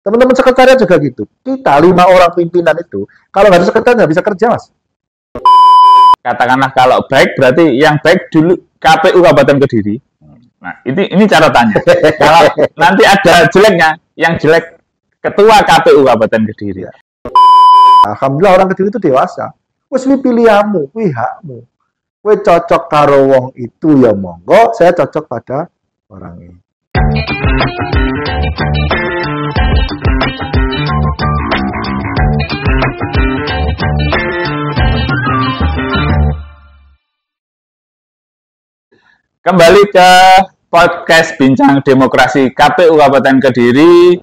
Teman-teman sekretariat juga gitu. Kita 5 orang pimpinan itu, kalau nggak ada sekretariat nggak bisa kerja, Mas. Katakanlah kalau baik berarti yang baik dulu KPU Kabupaten Kediri. Nah, ini catatannya. Kalau nanti ada jeleknya, yang jelek ketua KPU Kabupaten Kediri. Alhamdulillah orang Kediri itu dewasa. Wis pilihanmu, kuwi hakmu. Kowe cocok karo wong itu ya monggo, saya cocok pada orang ini. Kembali ke podcast Bincang Demokrasi KPU Kabupaten Kediri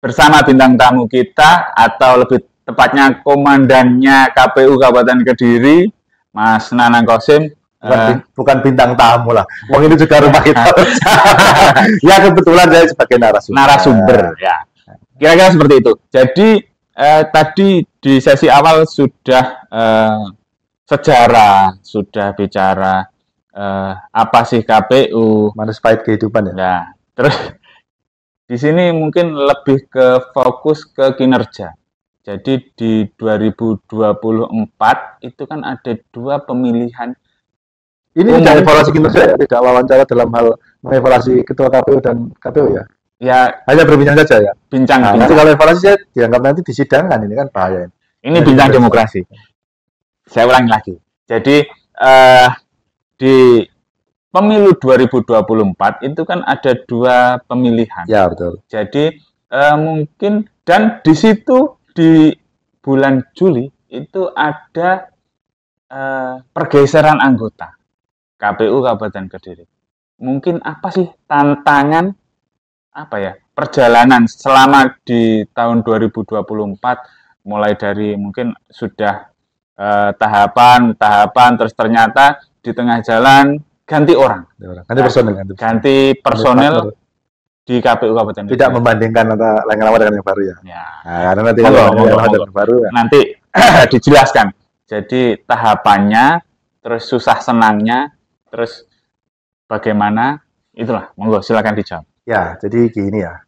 bersama bintang tamu kita, atau lebih tepatnya komandannya KPU Kabupaten Kediri, Mas Nanang Qasim. Bukan bintang tamu lah. Wong ini juga rumah kita. Ya kebetulan saya sebagai narasumber. Ya. Kira-kira seperti itu. Jadi tadi di sesi awal sudah sejarah, sudah bicara apa sih KPU, manis pahit kehidupan ya. Nah, terus di sini mungkin lebih ke fokus ke kinerja. Jadi di 2024 itu kan ada 2 pemilihan. Ini tidak evaluasi kinerja ya, tidak wawancara dalam hal mengevaluasi ketua KPU dan KPU ya. Ya, hanya berbincang saja ya. Bincang. Nanti kalau evaluasi saya dianggap nanti disidangkan, ini kan bahaya. Ini bincang demokrasi. Saya ulangi lagi. Jadi di pemilu 2024 itu kan ada 2 pemilihan. Ya, betul. Jadi mungkin, dan di situ di bulan Juli itu ada pergeseran anggota KPU Kabupaten Kediri. Mungkin apa sih tantangan, apa ya, perjalanan selama di tahun 2024, mulai dari mungkin sudah tahapan, terus ternyata di tengah jalan ganti orang. Ganti personel di KPU Kabupaten. Tidak membandingkan antara yang lama dengan yang baru ya. Nah, karena nanti kalau yang baru ya. Nanti dijelaskan. Jadi tahapannya, terus susah senangnya, terus bagaimana, itulah. Monggo silakan dijawab. Ya, jadi gini ya,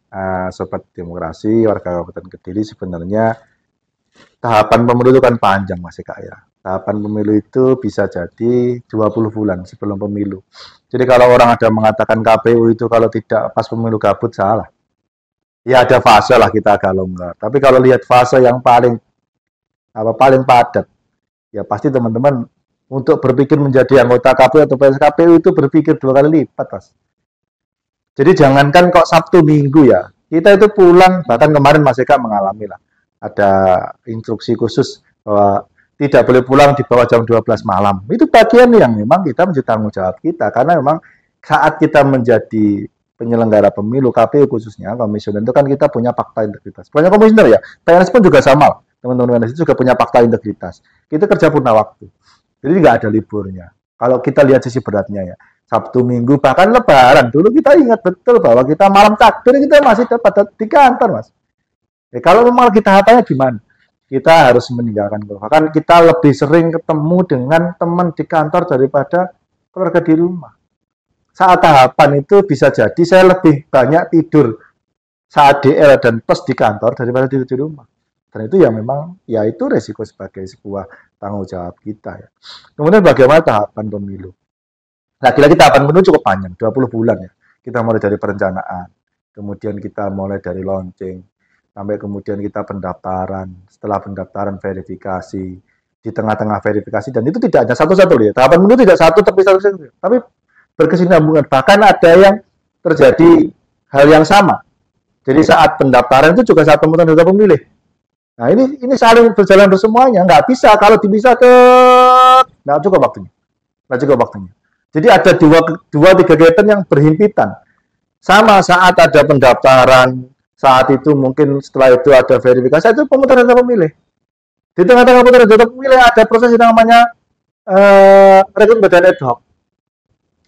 Sobat Demokrasi, warga Kabupaten Kediri, sebenarnya tahapan pemilu itu kan panjang Mas Eka ya. Tahapan pemilu itu bisa jadi 20 bulan sebelum pemilu. Jadi kalau orang ada mengatakan KPU itu kalau tidak pas pemilu gabut, salah. Ya ada fase lah kita agak longgar. Tapi kalau lihat fase yang paling padat, ya pasti teman-teman untuk berpikir menjadi anggota KPU atau PNS KPU itu berpikir 2 kali lipat, Mas. Jadi jangankan kok Sabtu Minggu ya, kita itu pulang, bahkan kemarin Mas Eka mengalami lah, ada instruksi khusus bahwa tidak boleh pulang di bawah jam 12 malam. Itu bagian yang memang kita menjadi tanggung jawab kita, karena memang saat kita menjadi penyelenggara pemilu, KPU khususnya, komisioner itu kan kita punya fakta integritas. Banyak komisioner ya, PNS pun juga sama, teman-teman PNS itu juga punya fakta integritas. Kita kerja purna waktu, jadi nggak ada liburnya. Kalau kita lihat sisi beratnya ya, Sabtu Minggu bahkan Lebaran, dulu kita ingat betul bahwa kita malam takbir kita masih dapat di kantor, Mas. Kalau memang kita tahapannya gimana? Kita harus meninggalkan keluarga. Bahkan kita lebih sering ketemu dengan teman di kantor daripada keluarga di rumah. Saat tahapan itu bisa jadi saya lebih banyak tidur saat DL dan pos di kantor daripada tidur di rumah. Dan itu ya memang, ya itu resiko sebagai sebuah tanggung jawab kita ya. Kemudian bagaimana tahapan pemilu? Nah, kira-kira tahapan pemilu cukup panjang, 20 bulan ya. Kita mulai dari perencanaan, kemudian kita mulai dari launching, sampai kemudian kita pendaftaran, setelah pendaftaran verifikasi, di tengah-tengah verifikasi, dan itu tidak hanya satu-satu ya. Tahapan pemilu tidak satu terpisah-pisah, tapi berkesinambungan. Bahkan ada yang terjadi hal yang sama. Jadi saat pendaftaran itu juga saat pemungutan data pemilih. Nah ini saling berjalan semuanya, nggak bisa kalau dipisah nggak cukup waktunya. Jadi ada dua tiga kegiatan yang berhimpitan. Sama saat ada pendaftaran, saat itu mungkin setelah itu ada verifikasi, itu pemungutan data pemilih. Di tengah-tengah pemungutan data pemilih ada proses yang namanya rekrut badan ad hoc.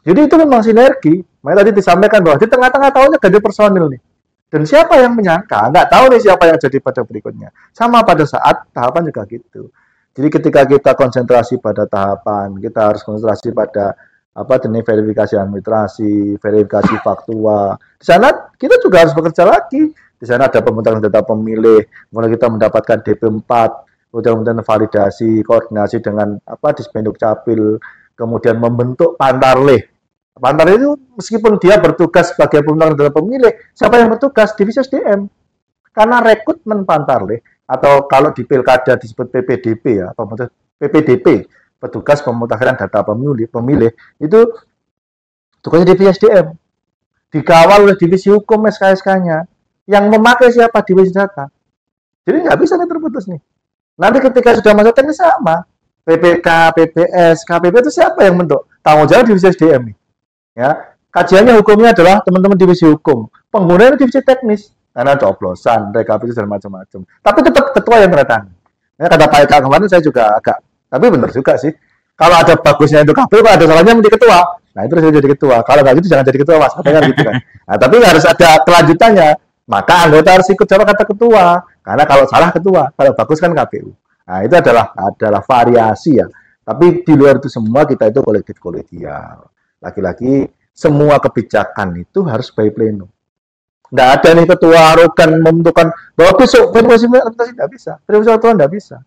Jadi itu memang sinergi. Makanya tadi disampaikan bahwa di tengah-tengah tahunnya ganti personil nih. Dan siapa yang menyangka, nggak tahu nih siapa yang jadi pada berikutnya. Sama pada saat tahapan juga gitu. Jadi ketika kita konsentrasi pada tahapan, kita harus konsentrasi pada verifikasi administrasi, verifikasi faktual. Di sana kita juga harus bekerja lagi Di sana ada pemutaran data pemilih, kemudian kita mendapatkan DP4, kemudian validasi, koordinasi dengan Dispenduk Capil, kemudian membentuk Pantarlih. Pantarlih itu meskipun dia bertugas sebagai pemutaran data pemilih, siapa yang bertugas? Divisi SDM. Karena rekrutmen Pantarlih, atau kalau di Pilkada disebut PPDP ya, PPDP, petugas pemutakhiran data pemilih, itu tugasnya divisi SDM. Dikawal oleh divisi hukum SK-SK-nya. Yang memakai siapa? Divisi data. Jadi nggak bisa nih terputus nih. Nanti ketika sudah masuk teknis sama. PPK, PPS, KPP itu siapa yang bentuk? Tanggung jawab divisi SDM nih. Ya, kajiannya hukumnya adalah teman-teman divisi hukum. Penggunanya divisi teknis. Karena coblosan, rekapitulasi dan macam-macam. Tapi tetap ketua yang tanda. Ya, kata Pak Eka kemarin saya juga agak, tapi benar juga sih. Kalau ada bagusnya itu KPU, kalau ada salahnya menjadi ketua. Nah itu saya jadi ketua. Kalau nggak gitu jangan jadi ketua, Mas. Katanya gitu kan. Nah tapi harus ada kelanjutannya. Maka anggota harus ikut siapa kata ketua. Karena kalau salah ketua, kalau bagus kan KPU. Nah itu adalah variasi ya. Tapi di luar itu semua kita itu kolektif kolegial. Lagi-lagi semua kebijakan itu harus by pleno. Nggak ada nih ketua arogan menentukan bahwa besok verifikasi nggak bisa, verifikasi aturan nggak bisa.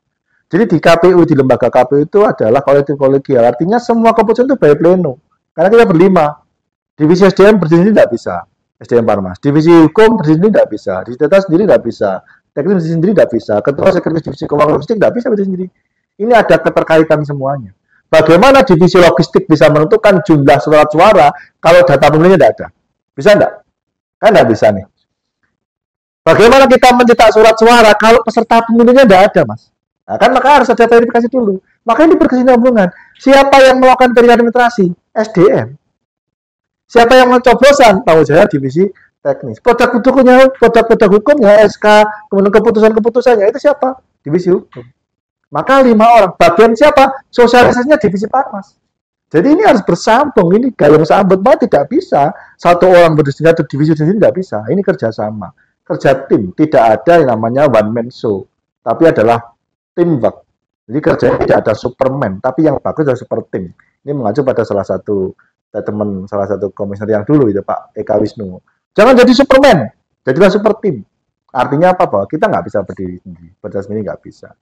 Jadi di KPU, di lembaga KPU itu adalah kolektif kolegial. Artinya semua keputusan itu by pleno. Karena kita berlima. Divisi SDM berdiri sendiri nggak bisa. SDM Parmas. Divisi hukum berdiri sendiri nggak bisa. Divisi data sendiri nggak bisa. Teknis berdiri sendiri nggak bisa. Ketua sekretaris divisi keuangan logistik nggak bisa berdiri sendiri. Ini ada keterkaitan semuanya. Bagaimana divisi logistik bisa menentukan jumlah surat suara kalau data pemilihnya tidak ada? Bisa nggak? Kan nggak bisa nih. Bagaimana kita mencetak surat suara kalau peserta pemilihnya tidak ada, Mas? Nah, kan maka harus ada verifikasi dulu. Maka ini berkesinambungan. Siapa yang melakukan verifikasi administrasi? SDM. Siapa yang mencoblosan? Tanggung jawab divisi teknis. Produk hukumnya, SK, kemudian keputusannya itu siapa? Divisi hukum. Maka 5 orang. Bagian siapa? Sosialisasinya divisi Parmas. Jadi ini harus bersambung, ini gayung sambut, tidak bisa satu orang berdiri atau divisi sendiri tidak bisa. Ini kerjasama, kerja tim, tidak ada yang namanya one man show, tapi adalah teamwork. Jadi kerjanya tidak ada Superman, tapi yang bagus adalah super team. Ini mengacu pada salah satu komisioner yang dulu itu Pak Eka Wisnu. Jangan jadi Superman, jadilah super team. Artinya apa? Bahwa kita nggak bisa berdiri sendiri, nggak bisa.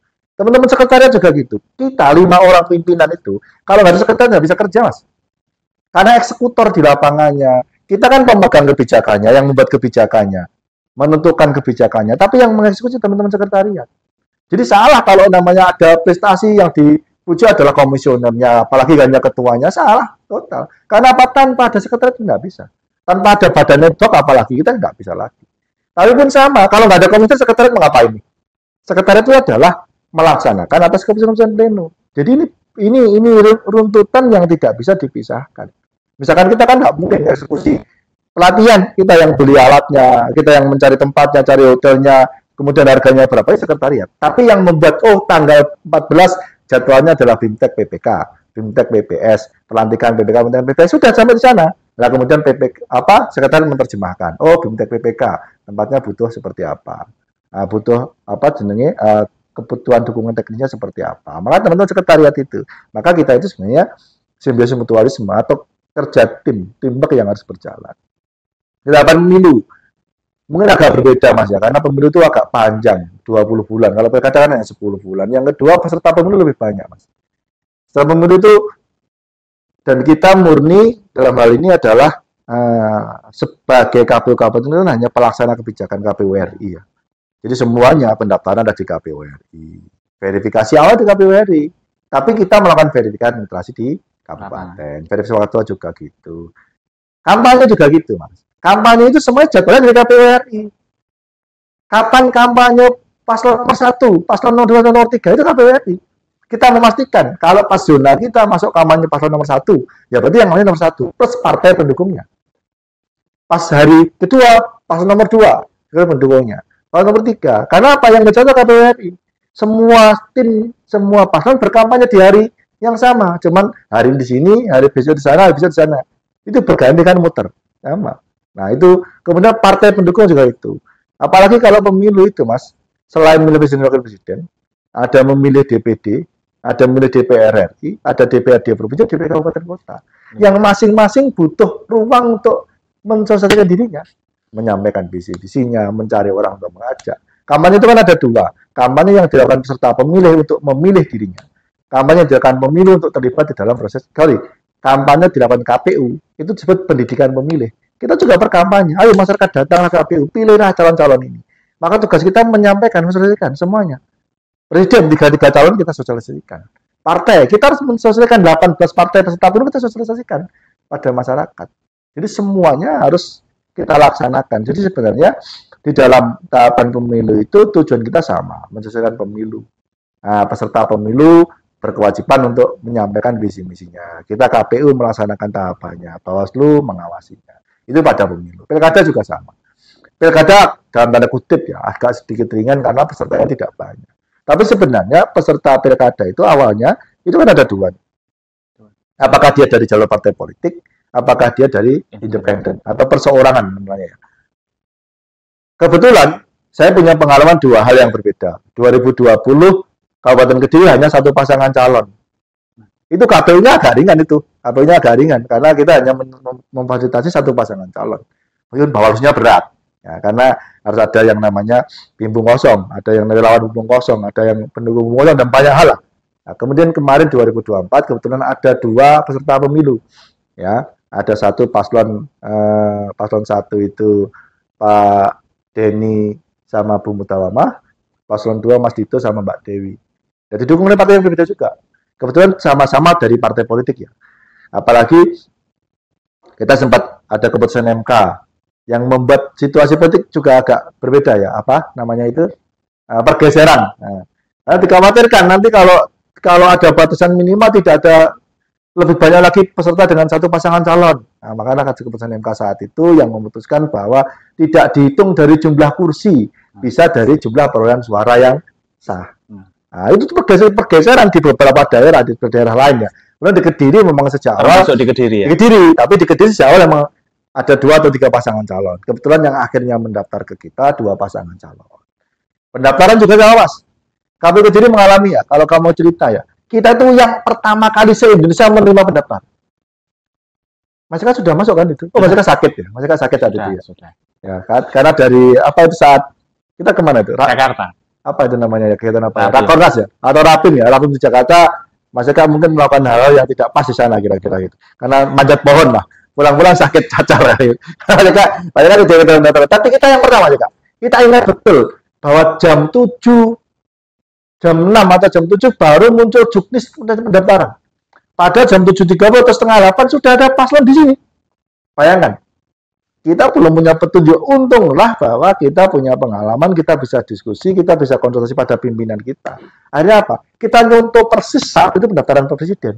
Teman-teman sekretariat juga gitu. Kita 5 orang pimpinan itu, kalau nggak ada sekretariat nggak bisa kerja, Mas. Karena eksekutor di lapangannya, kita kan pemegang kebijakannya, yang membuat kebijakannya, menentukan kebijakannya, tapi yang mengeksekusi teman-teman sekretariat. Jadi salah kalau namanya ada prestasi yang dipuji adalah komisionernya, apalagi hanya ketuanya, salah total. Karena apa? Tanpa ada sekretariat nggak bisa. Tanpa ada badan ad hoc, apalagi kita nggak bisa lagi. Tapi pun sama, kalau nggak ada komisioner, sekretariat mau ngapain? Sekretariat itu adalah melaksanakan atas keputusan pleno. Jadi ini runtutan yang tidak bisa dipisahkan. Misalkan kita kan nggak mungkin eksekusi pelatihan, kita yang beli alatnya, kita yang mencari tempatnya, cari hotelnya, kemudian harganya berapa, ya sekretariat. Tapi yang membuat tanggal 14 jadwalnya adalah BIMTEK PPK, BIMTEK PPS, pelantikan PPK, pelantikan PPS sudah sampai di sana. Nah kemudian sekretariat menerjemahkan. BIMTEK PPK tempatnya butuh seperti apa, butuh kebutuhan dukungan teknisnya seperti apa. Maka teman-teman sekretariat itu, maka kita itu sebenarnya simbiosis mutualisme atau kerja teamwork yang harus berjalan. Tahapan pemilu mungkin agak berbeda, Mas ya, karena pemilu itu agak panjang, 20 bulan. Kalau pilkada kan hanya 10 bulan. Yang kedua, peserta pemilu lebih banyak, Mas. Peserta pemilu itu, dan kita murni dalam hal ini adalah sebagai KPU Kabupaten itu hanya pelaksana kebijakan KPU RI ya. Jadi semuanya pendaftaran ada di KPU RI. Verifikasi awal di KPU RI. Tapi kita melakukan verifikasi administrasi di kabupaten. Verifikasi waktu juga gitu. Kampanye juga gitu, Mas. Kampanye itu semuanya jadwalnya dari KPU RI. Kapan kampanye paslon nomor 1, paslon nomor 2, nomor 3 itu KPU RI. Kita memastikan kalau pas zona kita masuk kampanye paslon nomor 1, ya berarti yang nomor 1 plus partai pendukungnya. Pas hari kedua, paslon nomor 2, pendukungnya. Paslon nomor 3. Karena apa yang dicatat KPU RI? Semua tim, semua paslon berkampanye di hari yang sama. Cuman hari di sini, hari besok di sana, hari besok di sana. Itu berganti kan muter. Sama. Nah itu, kemudian partai pendukung juga itu. Apalagi kalau pemilu itu, Mas, selain memilih presiden wakil presiden, ada memilih DPD, ada memilih DPR RI, ada DPRD provinsi, DPR kabupaten kota. Yang masing-masing butuh ruang untuk mensosialisasikan dirinya. menyampaikan visi-visinya, mencari orang untuk mengajak. Kampanye itu kan ada dua. Kampanye yang dilakukan peserta pemilih untuk memilih dirinya. Kampanye yang dilakukan pemilih untuk terlibat di dalam proses. Kampanye dilakukan KPU, itu disebut pendidikan pemilih. Kita juga berkampanye. Ayo masyarakat datanglah KPU, pilihlah calon-calon ini. Maka tugas kita menyampaikan, mensosialisasikan semuanya. Presiden 33 calon kita sosialisasikan. Partai, kita harus mensosialisasikan 18 partai peserta pemilu kita sosialisasikan pada masyarakat. Jadi semuanya harus kita laksanakan. Jadi sebenarnya di dalam tahapan pemilu itu tujuan kita sama, menyelesaikan pemilu. Nah, peserta pemilu berkewajiban untuk menyampaikan visi misinya. Kita KPU melaksanakan tahapannya, Bawaslu mengawasinya. Itu pada pemilu. Pilkada juga sama. Pilkada dalam tanda kutip ya agak sedikit ringan karena pesertanya tidak banyak. Tapi sebenarnya peserta pilkada itu awalnya itu kan ada dua. Apakah dia dari jalur partai politik, apakah dia dari independen atau perseorangan namanya. Kebetulan saya punya pengalaman dua hal yang berbeda. 2020 Kabupaten Kediri hanya satu pasangan calon. Itu KPU-nya agak ringan itu. KPU-nya agak ringan karena kita hanya memfasilitasi satu pasangan calon. Mungkin Bawaslunya berat. Ya, karena harus ada yang namanya bimbung kosong, ada yang relawan bimbung kosong, ada yang pendukung bimbung kosong, dan banyak hal lah. Nah, kemudian kemarin 2024 kebetulan ada dua peserta pemilu, ya ada satu paslon satu itu Pak Denny sama Bu Mutawamah, paslon 2 Mas Dito sama Mbak Dewi. Jadi didukung oleh partai yang berbeda juga. Kebetulan sama-sama dari partai politik ya. Apalagi kita sempat ada keputusan MK yang membuat situasi politik juga agak berbeda ya, apa namanya itu pergeseran. Nah, dikhawatirkan nanti kalau ada batasan minimal tidak ada lebih banyak lagi peserta dengan satu pasangan calon. Nah, makanya keputusan MK saat itu yang memutuskan bahwa tidak dihitung dari jumlah kursi, bisa dari jumlah perolehan suara yang sah. Nah, itu pergeseran di beberapa daerah, di daerah lain ya. Kemudian di Kediri memang sejak awal di Kediri ya. Di Kediri, tapi di Kediri sejak awal memang ada 2 atau 3 pasangan calon. Kebetulan yang akhirnya mendaftar ke kita 2 pasangan calon. Pendaftaran juga awas. KPU Kediri mengalami ya, kalau kamu cerita ya, kita itu yang pertama kali se-Indonesia menerima pendaftar. Masih kan sudah masuk kan itu? Oh, masih kan sakit ya? Masih kan sakit tadi itu ya? Sudah. Ya, karena dari apa itu saat kita kemana itu? Jakarta. Apa itu namanya ya? Kegiatan apa? Rakornas ya? Atau Rapim ya? Rapim di Jakarta, Mas Eka mungkin melakukan hal-hal yang tidak pas di sana kira-kira gitu. Karena manjat pohon lah. Pulang-pulang sakit cacar. Tapi kita yang pertama juga. Kita ingat betul bahwa jam 7, jam 6 atau jam 7 baru muncul juknis pendaftaran. Pada jam 7.30 atau setengah 8 sudah ada paslon di sini. Bayangkan. Kita belum punya petunjuk. Untunglah bahwa kita punya pengalaman, kita bisa diskusi, kita bisa konsultasi pada pimpinan kita. Akhirnya apa? Kita nyontoh persis saat itu pendaftaran presiden.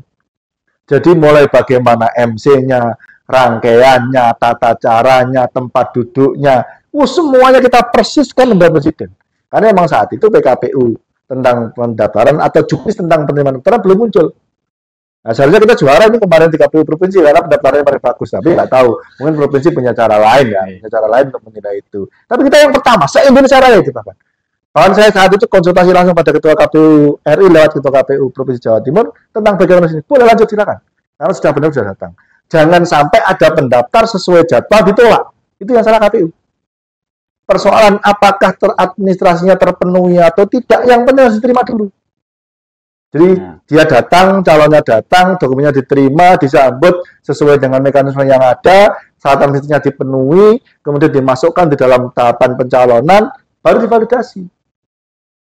Jadi mulai bagaimana MC-nya, rangkaiannya, tata caranya, tempat duduknya, semuanya kita persiskan pendaftaran presiden. Karena memang saat itu PKPU tentang pendaftaran atau juknis tentang penerimaan pendaftaran belum muncul. Nah, seharusnya kita juara ini kemarin di KPU provinsi karena pendaftarannya paling bagus, tapi nggak tahu. Mungkin provinsi punya cara lain ya, punya cara lain untuk menilai itu. Tapi kita yang pertama, se-Indonesia Raya itu bahkan. Bahkan saya saat itu konsultasi langsung pada Ketua KPU RI lewat Ketua KPU Provinsi Jawa Timur tentang bagaimana sini. Boleh lanjut silakan. Karena sudah benar sudah datang. Jangan sampai ada pendaftar sesuai jadwal ditolak. Itu yang salah KPU. Persoalan apakah administrasinya terpenuhi atau tidak, yang penting harus diterima dulu. Jadi dia datang, calonnya datang, dokumennya diterima, disambut sesuai dengan mekanisme yang ada, syarat administrasinya dipenuhi, kemudian dimasukkan di dalam tahapan pencalonan, baru divalidasi.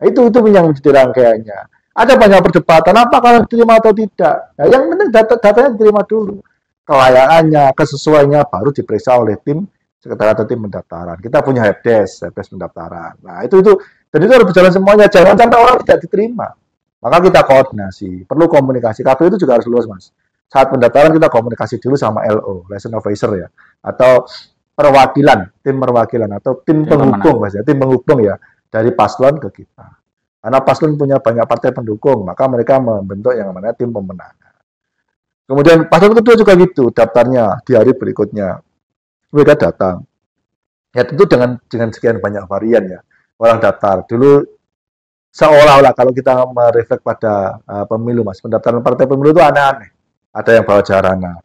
Nah, itu yang menjadi rangkaiannya. Ada banyak perdebatan, apakah diterima atau tidak. Nah, yang penting datanya diterima dulu. Kelayakannya, kesesuaiannya, baru diperiksa oleh tim sekretariat atau tim pendaftaran. Kita punya helpdesk pendaftaran. Nah, itu dan itu harus berjalan semuanya. Jangan sampai orang tidak diterima. Maka kita koordinasi, perlu komunikasi. KPU itu juga harus lulus, Mas. Saat pendaftaran kita komunikasi dulu sama LO, liaison officer ya, atau tim perwakilan atau tim penghubung, Mas ya, tim penghubung ya dari paslon ke kita. Karena paslon punya banyak partai pendukung, maka mereka membentuk yang namanya tim pemenangan. Kemudian paslon kedua juga gitu, daftarnya di hari berikutnya. Mereka datang. Ya tentu dengan sekian banyak varian ya. Orang daftar dulu seolah-olah kalau kita mereflek pada pemilu, Mas, pendaftaran partai pemilu itu aneh-aneh. Ada yang bawa jarana,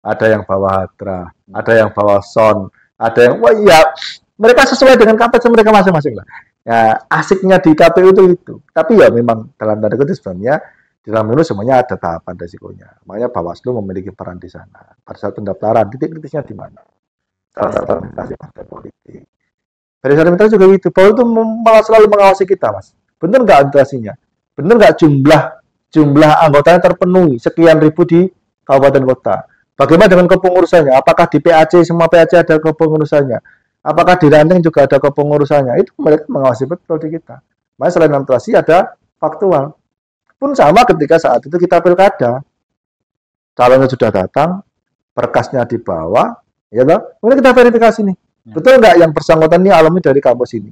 ada yang bawa hadra, ada yang bawa son, Ada yang, wah iya, mereka sesuai dengan kapasitas mereka masing-masing lah. Ya, asiknya di KPU itu. Tapi ya memang dalam tanda kutip sebenarnya di dalam pemilu semuanya ada tahapan resikonya. Makanya Bawaslu memiliki peran di sana. Pada saat pendaftaran, titik kritisnya di mana? Salah satu administrasi partai politik. Dari administrasi juga gitu. Bahwa itu malah selalu mengawasi kita, Mas. Benar nggak administrasinya? Benar nggak jumlah anggotanya terpenuhi sekian ribu di kabupaten kota? Bagaimana dengan kepengurusannya? Apakah di PAC semua PAC ada kepengurusannya? Apakah di ranting juga ada kepengurusannya? Itu mereka mengawasi betul di kita. Makanya selain administrasi ada faktual. Pun sama ketika saat itu kita pilkada. Calonnya sudah datang, berkasnya dibawa, ya toh? Kemudian kita verifikasi nih. Betul nggak yang bersangkutan ini alumni dari kampus ini?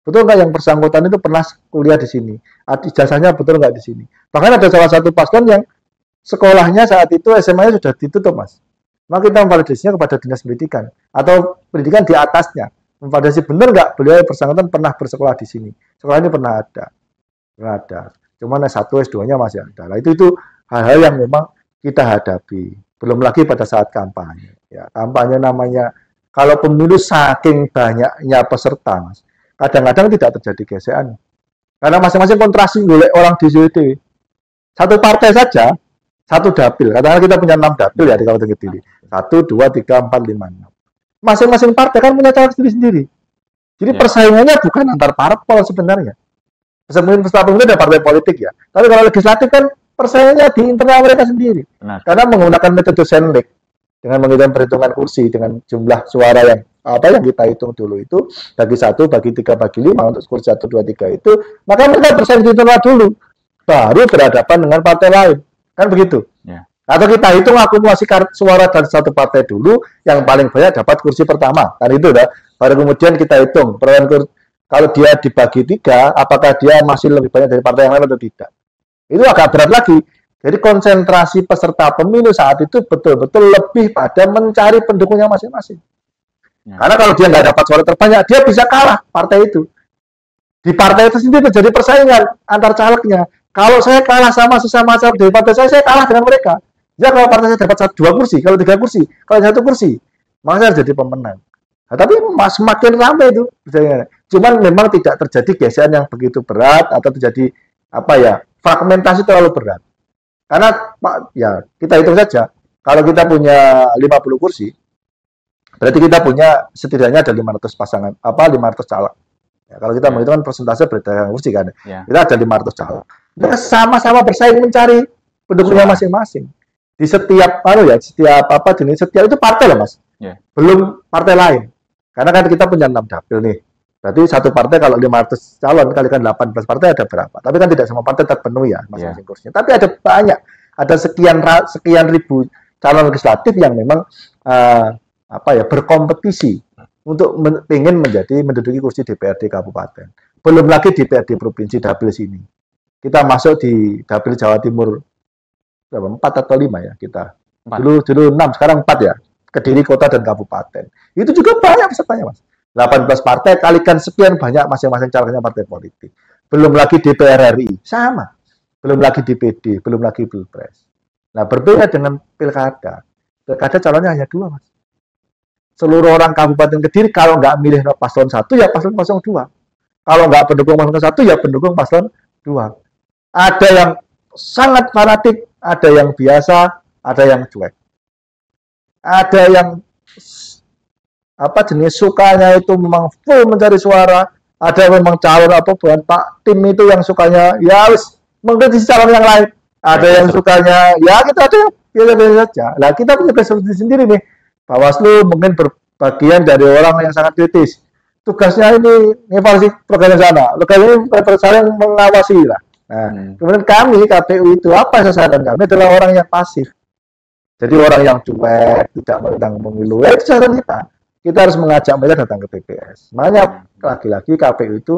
Betul nggak yang bersangkutan itu pernah kuliah di sini? Ijazahnya betul nggak di sini? Bahkan ada salah satu paslon yang sekolahnya saat itu SMA-nya sudah ditutup, Mas. Maka kita memvalidasinya kepada dinas pendidikan atau pendidikan di atasnya. Memvalidasi benar nggak beliau bersangkutan pernah bersekolah di sini. Sekolah ini pernah ada. Pernah ada. Cuman S1, S2-nya masih ada. Nah, itu hal-hal yang memang kita hadapi. Belum lagi pada saat kampanye. Ya, kampanye namanya, kalau pemilu saking banyaknya peserta, Mas, kadang-kadang tidak terjadi gesekan. Karena masing-masing kontrasi oleh orang di JD. Satu partai saja, satu dapil. Katakanlah kita punya 6 dapil ya di Kabupaten Kediri. 1, 2, 3, 4, 5, 6. Masing-masing partai kan punya calon sendiri-sendiri. Jadi persaingannya bukan antar parpol sebenarnya. Sebelum peserta pemilu ada partai politik ya. Tapi kalau legislatif kan persaingannya di internal mereka sendiri. Nah, karena menggunakan metode Senlek dengan menghitung perhitungan kursi dengan jumlah suara yang kita hitung dulu itu bagi 1, bagi 3, bagi 5 untuk kursi 1, 2, 3 itu, maka mereka bersaing di internal dulu, baru berhadapan dengan partai lain, kan begitu? Ya. Atau kita hitung akumulasi suara dari satu partai dulu, yang paling banyak dapat kursi pertama, kan itu dah. Baru kemudian kita hitung perolehan kursi. Kalau dia dibagi 3, apakah dia masih lebih banyak dari partai yang lain atau tidak? Itu agak berat lagi. Jadi konsentrasi peserta pemilu saat itu betul-betul lebih pada mencari pendukungnya masing-masing. Ya. Karena kalau dia nggak dapat suara terbanyak, dia bisa kalah partai itu. Di partai itu sendiri terjadi persaingan antar calegnya. Kalau saya kalah sama sesama caleg dari partai saya kalah dengan mereka. Ya kalau partai saya dapat 2 kursi, kalau 3 kursi, kalau 1 kursi, maka saya jadi pemenang. Nah, tapi semakin ramai itu. Cuman memang tidak terjadi gesekan yang begitu berat atau terjadi fragmentasi terlalu berat. Karena ya kita hitung saja, kalau kita punya 50 kursi, berarti kita punya setidaknya ada 500 pasangan, 500 caleg. Ya, kalau kita menghitung persentase berdasarkan kursi kan, kita ada 500 caleg. Mereka sama-sama bersaing mencari pendukungnya masing-masing. Di setiap setiap itu partai loh, Mas. Belum partai lain. Karena kan kita punya 6 dapil nih. Berarti satu partai kalau 500 calon kalikan 18 partai ada berapa? Tapi kan tidak semua partai terpenuhi ya masing-masing kursinya. Tapi ada banyak, ada sekian ribu calon legislatif yang memang berkompetisi untuk ingin menduduki kursi DPRD kabupaten. Belum lagi DPRD provinsi dapil sini. Kita masuk di dapil Jawa Timur berapa? 4 atau 5 ya kita. 4. Dulu 6, sekarang 4 ya. Kediri kota dan kabupaten. Itu juga banyak pesertanya, Mas. 18 partai kalikan sekian banyak masing-masing calegnya partai politik. Belum lagi DPR RI, sama. Belum lagi DPD, belum lagi Pilpres. Nah, berbeda dengan pilkada. Pilkada calonnya hanya 2, Mas. Seluruh orang Kabupaten Kediri kalau nggak milih paslon 1 ya paslon 02. Kalau nggak pendukung paslon 1 ya pendukung paslon 2. Ada yang sangat fanatik, ada yang biasa, ada yang cuek. Ada yang jenis sukanya itu memang full mencari suara, ada yang memang calon bukan Pak tim itu yang sukanya ya wis mengkritisi calon yang lain, ada yang sukanya ya kita ada yang biasa-biasa saja. Nah kita punya perspektif sendiri nih. Bawaslu mungkin berbagian dari orang yang sangat kritis. Tugasnya ini evaluasi program sana, ini saling mengawasi lah. Nah, kemudian kami KPU itu apa sasaran kami adalah orang yang pasif. Jadi orang yang cuek, tidak menentang pemilu, itu sasaran kita. Kita harus mengajak mereka datang ke TPS. Makanya lagi-lagi KPU itu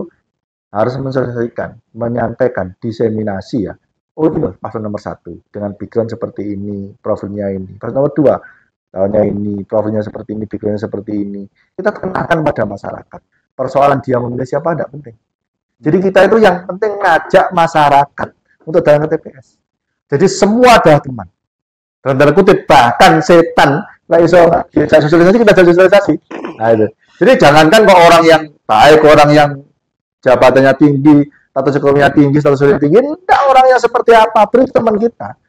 harus mensosialisasikan, menyampaikan, diseminasi ya. Oh ini paslon nomor 1 dengan background seperti ini, profilnya ini. Paslon nomor 2, tahunnya ini, profilnya seperti ini, backgroundnya seperti ini. Kita kenalkan pada masyarakat. Persoalan dia memilih siapa tidak penting. Jadi kita itu yang penting ngajak masyarakat untuk datang ke TPS. Jadi semua adalah teman. Dalam tanda kutip, bahkan setan Lah iso diajak sosialisasi kita ajak sosialisasi. Nah itu. Jadi jangankan kok orang yang baik, orang yang jabatannya tinggi, status ekonominya tinggi, status sosialnya tinggi, enggak, orang yang seperti apa, beri teman kita.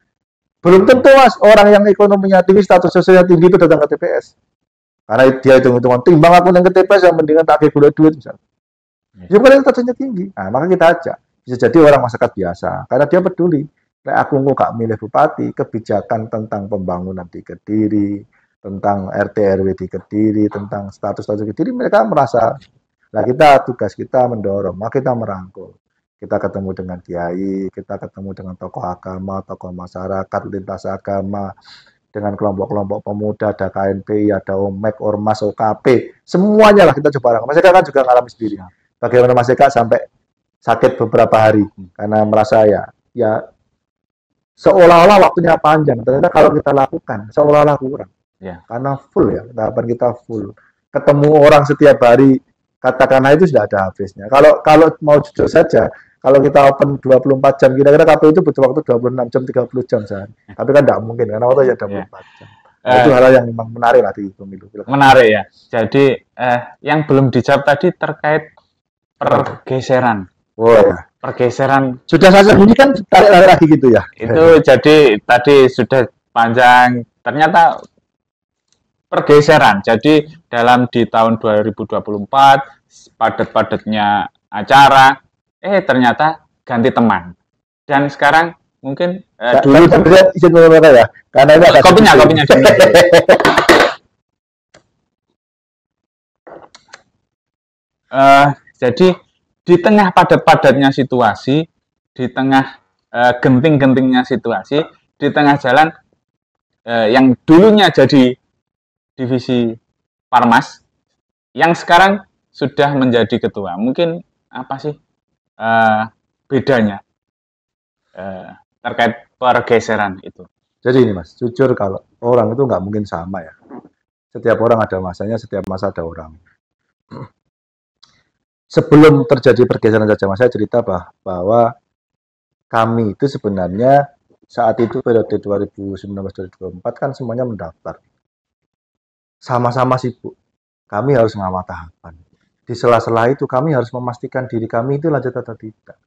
Belum tentu Mas orang yang ekonominya tinggi, status sosialnya tinggi itu datang ke TPS. Karena dia hitung-hitungan timbang aku yang ke TPS yang mendingan tak gula duit misalnya. Ya bukan yang statusnya tinggi. Nah, maka kita ajak. Bisa jadi orang masyarakat biasa karena dia peduli. Kayak aku nggak milih bupati, kebijakan tentang pembangunan di Kediri, tentang RT RW di Kediri, tentang status-status Kediri, mereka merasa. Nah, tugas kita mendorong, maka kita merangkul. Kita ketemu dengan kiai, kita ketemu dengan tokoh agama, tokoh masyarakat, lintas agama, dengan kelompok-kelompok pemuda, ada KNPI, ada OMEK, Ormas, OKP, semuanya lah kita coba rangkul. Mas Eka kan juga ngalami sendiri. Bagaimana Mas Eka sampai sakit beberapa hari karena merasa ya seolah-olah waktunya panjang, ternyata kalau kita lakukan seolah-olah kurang. Ya. Karena full ya, tahapan kita full. Ketemu orang setiap hari, katakanlah itu sudah ada habisnya. Kalau mau jujur saja, kalau kita open 24 jam, kira-kira KPU itu butuh waktu 26 jam, 30 jam sehari. Tapi kan tidak mungkin, karena waktu ya 24 jam. Nah, itu hal yang memang menarik lah di pemilu. Menarik ya. Jadi yang belum dijawab tadi terkait pergeseran. Oh ya. Pergeseran. Sudah saya ini kan tarik lagi gitu ya. Itu jadi tadi sudah panjang. Ternyata pergeseran. Jadi di tahun 2024 padat-padatnya acara, ternyata ganti teman. Dan sekarang mungkin dulu izin ngomong ya. Karena ini kopinya dingin. Jadi di tengah padat-padatnya situasi, di tengah genting-gentingnya situasi, di tengah jalan yang dulunya jadi divisi Parmas, yang sekarang sudah menjadi ketua. Mungkin apa sih bedanya terkait pergeseran itu? Jadi ini Mas, jujur kalau orang itu nggak mungkin sama ya. Setiap orang ada masanya, setiap masa ada orang. Sebelum terjadi pergeseran saja, Mas, saya cerita bahwa kami itu sebenarnya saat itu periode 2019-2024 kan semuanya mendaftar. Sama-sama sibuk. Kami harus mengawal tahapan. Di sela-sela itu kami harus memastikan diri kami itu lanjut atau tidak.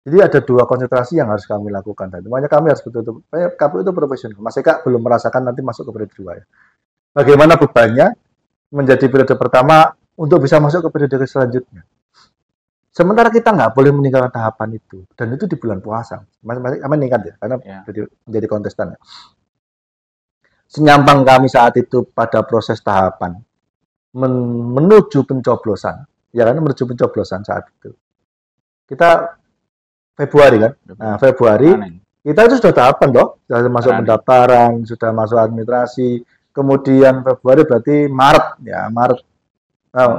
Jadi ada dua konsentrasi yang harus kami lakukan. Makanya kami harus betul-betul, KPU itu profesional. Mas Eka belum merasakan nanti masuk ke periode 2 ya. Bagaimana bebannya menjadi periode pertama untuk bisa masuk ke periode selanjutnya. Sementara kita nggak boleh meninggalkan tahapan itu. Dan itu di bulan puasa. Masih meningkat ya, karena menjadi kontestan. Ya. Senyampang kami saat itu pada proses tahapan. Menuju pencoblosan. Ya kan, menuju pencoblosan saat itu. Kita Februari kan? Nah, Februari kita itu sudah tahapan loh. Sudah masuk pendaftaran, sudah masuk administrasi. Kemudian Februari berarti Maret ya, Maret.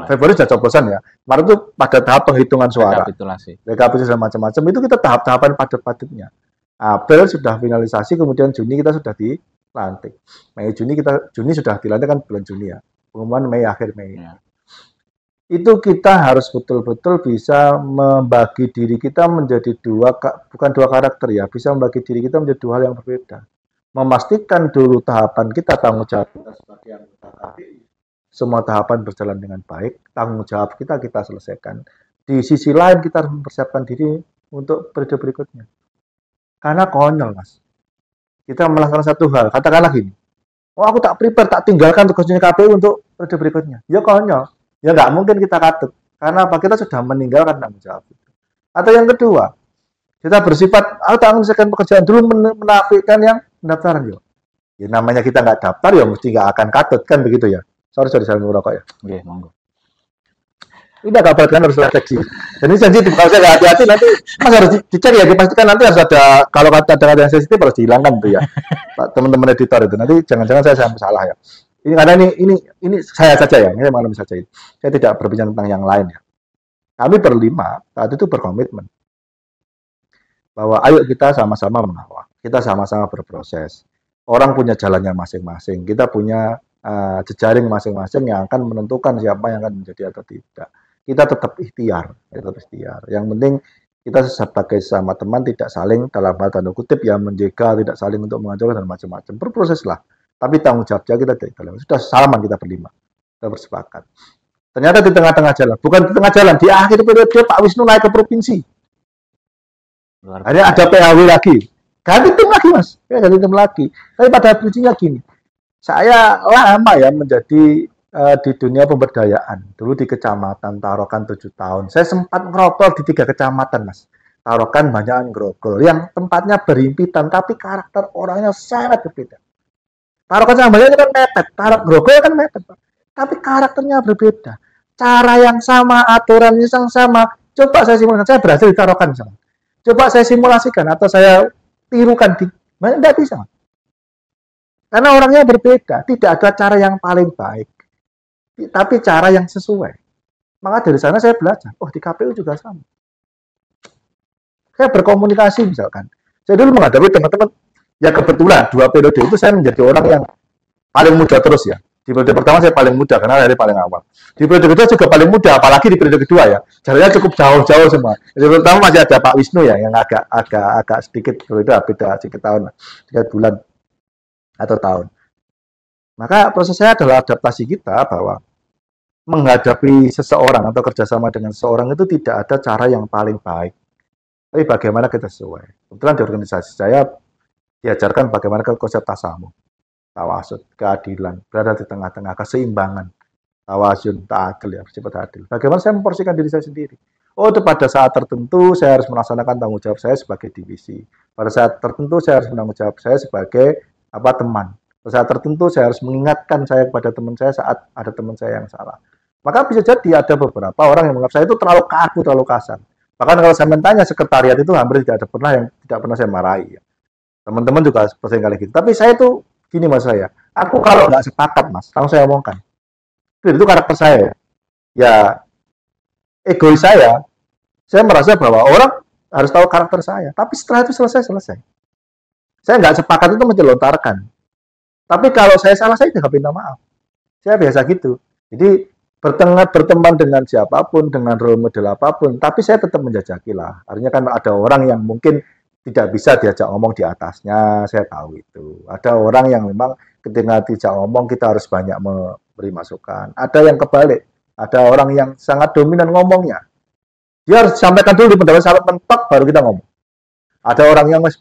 Februari sudah coblosan ya. Maret itu pada tahap penghitungan suara. Rekapitulasi macam-macam. Itu kita tahap-tahapan padat-padatnya. April sudah finalisasi, kemudian Juni kita sudah dilantik. Juni sudah dilantik kan bulan Juni ya. Pengumuman Mei, akhir Mei. Ya. Itu kita harus betul-betul bisa membagi diri kita menjadi bukan dua karakter ya, bisa membagi diri kita menjadi dua hal yang berbeda. Memastikan dulu tahapan kita, tanggung jawab kita sebagai anggota KPU. Semua tahapan berjalan dengan baik, tanggung jawab kita selesaikan. Di sisi lain kita harus mempersiapkan diri untuk periode berikutnya. Karena konyol, Mas. Kita melakukan satu hal, katakanlah gini, aku tak prepare, tak tinggalkan tugasnya KPU untuk periode berikutnya. Ya konyol. Ya nggak mungkin kita katut. Karena apa? Kita sudah meninggalkan tanggung jawab itu. Atau yang kedua, kita bersifat, tak menyelesaikan pekerjaan dulu, menafikan yang pendaftaran. Yuk. Ya namanya kita nggak daftar, ya mesti nggak akan katut. Kan begitu ya. Sorry, saya merokok ya. Oke, monggo. Udah kabar kan harus seleksi. Dan ini sensitif, kalau saya nggak hati-hati nanti Mas harus dicek ya, dipastikan nanti harus ada, kalau kata-kata yang sensitif harus dihilangkan tuh ya. Teman-teman editor itu, nanti jangan-jangan saya sampai salah ya. Ini karena ini saya saja ya, ini malam saja itu. Saya tidak berbicara tentang yang lain ya. Kami berlima saat itu berkomitmen bahwa ayo kita sama-sama mengawal, kita sama-sama berproses. Orang punya jalannya masing-masing, kita punya jejaring masing-masing yang akan menentukan siapa yang akan menjadi atau tidak. Kita tetap ikhtiar. Yang penting kita sebagai sama teman tidak saling dalam hal tanda kutip ya menjaga, tidak saling untuk mengacaukan dan macam-macam. Berproses lah. tapi tanggung jawabnya kita tidak. Sudah salaman kita berlima, kita bersepakat. Ternyata di tengah-tengah jalan, bukan di tengah jalan, di akhir periode Pak Wisnu naik ke provinsi. Ada PHW lagi, ganti tim lagi mas, ganti tim lagi. Tapi pada prinsipnya gini, saya lama ya menjadi di dunia pemberdayaan. Dulu di kecamatan Tarokan 7 tahun, saya sempat ngerokok di 3 kecamatan mas. Tarokan banyak grogol, yang tempatnya berhimpitan, tapi karakter orangnya sangat berbeda. Tarokan sama banyak kan mepet, grogol kan mepet, tapi karakternya berbeda. Cara yang sama, aturan yang sama. Coba saya simulasikan, saya berhasil ditaruhkan misalnya. Coba saya simulasikan atau saya tirukan tidak bisa. Karena orangnya berbeda, tidak ada cara yang paling baik, tapi cara yang sesuai. Maka dari sana saya belajar, oh di KPU juga sama. Saya berkomunikasi misalkan. Saya dulu menghadapi teman-teman, ya kebetulan 2 periode itu saya menjadi orang yang paling muda terus ya. Di periode pertama saya paling muda karena dari paling awal. Di periode kedua juga paling muda, apalagi di periode kedua ya. Jaraknya cukup jauh-jauh semua. Di periode pertama masih ada Pak Wisnu ya, yang agak sedikit berbeda, beda sedikit tahun, 3 bulan atau tahun. Maka proses saya adalah adaptasi kita bahwa menghadapi seseorang atau kerjasama dengan seseorang itu tidak ada cara yang paling baik. Tapi bagaimana kita sesuai. Kebetulan di organisasi saya diajarkan bagaimana konsep tasamuh. Tawasud, keadilan, berada di tengah-tengah, keseimbangan, tawasun, ta'adil, ya, bersifat adil. Bagaimana saya memporsikan diri saya sendiri? Oh, itu pada saat tertentu saya harus melaksanakan tanggung jawab saya sebagai divisi. Pada saat tertentu saya harus menanggung jawab saya sebagai teman. Pada saat tertentu saya harus mengingatkan saya kepada teman saya saat ada teman saya yang salah. Maka bisa jadi ada beberapa orang yang menganggap saya itu terlalu kaku, terlalu kasar. Bahkan kalau saya bertanya sekretariat itu hampir tidak pernah saya marahi. Ya. Teman-teman juga sering kali gitu. Tapi saya itu gini mas saya, aku kalau nggak sepakat mas, langsung saya omongkan. Itu karakter saya ya. Ya, egois saya merasa bahwa orang harus tahu karakter saya. Tapi setelah itu selesai. Saya nggak sepakat itu mesti lontarkan. Tapi kalau saya salah, saya tidak minta maaf. Saya biasa gitu. Jadi berteman dengan siapapun, dengan role model apapun, tapi saya tetap menjajaki lah. Artinya kan ada orang yang mungkin tidak bisa diajak ngomong di atasnya, saya tahu itu. Ada orang yang memang ketika diajak ngomong kita harus banyak memberi masukan. Ada yang kebalik, ada orang yang sangat dominan ngomongnya. Dia harus sampaikan dulu di pendapat sampai mentok baru kita ngomong. Ada orang yang mas,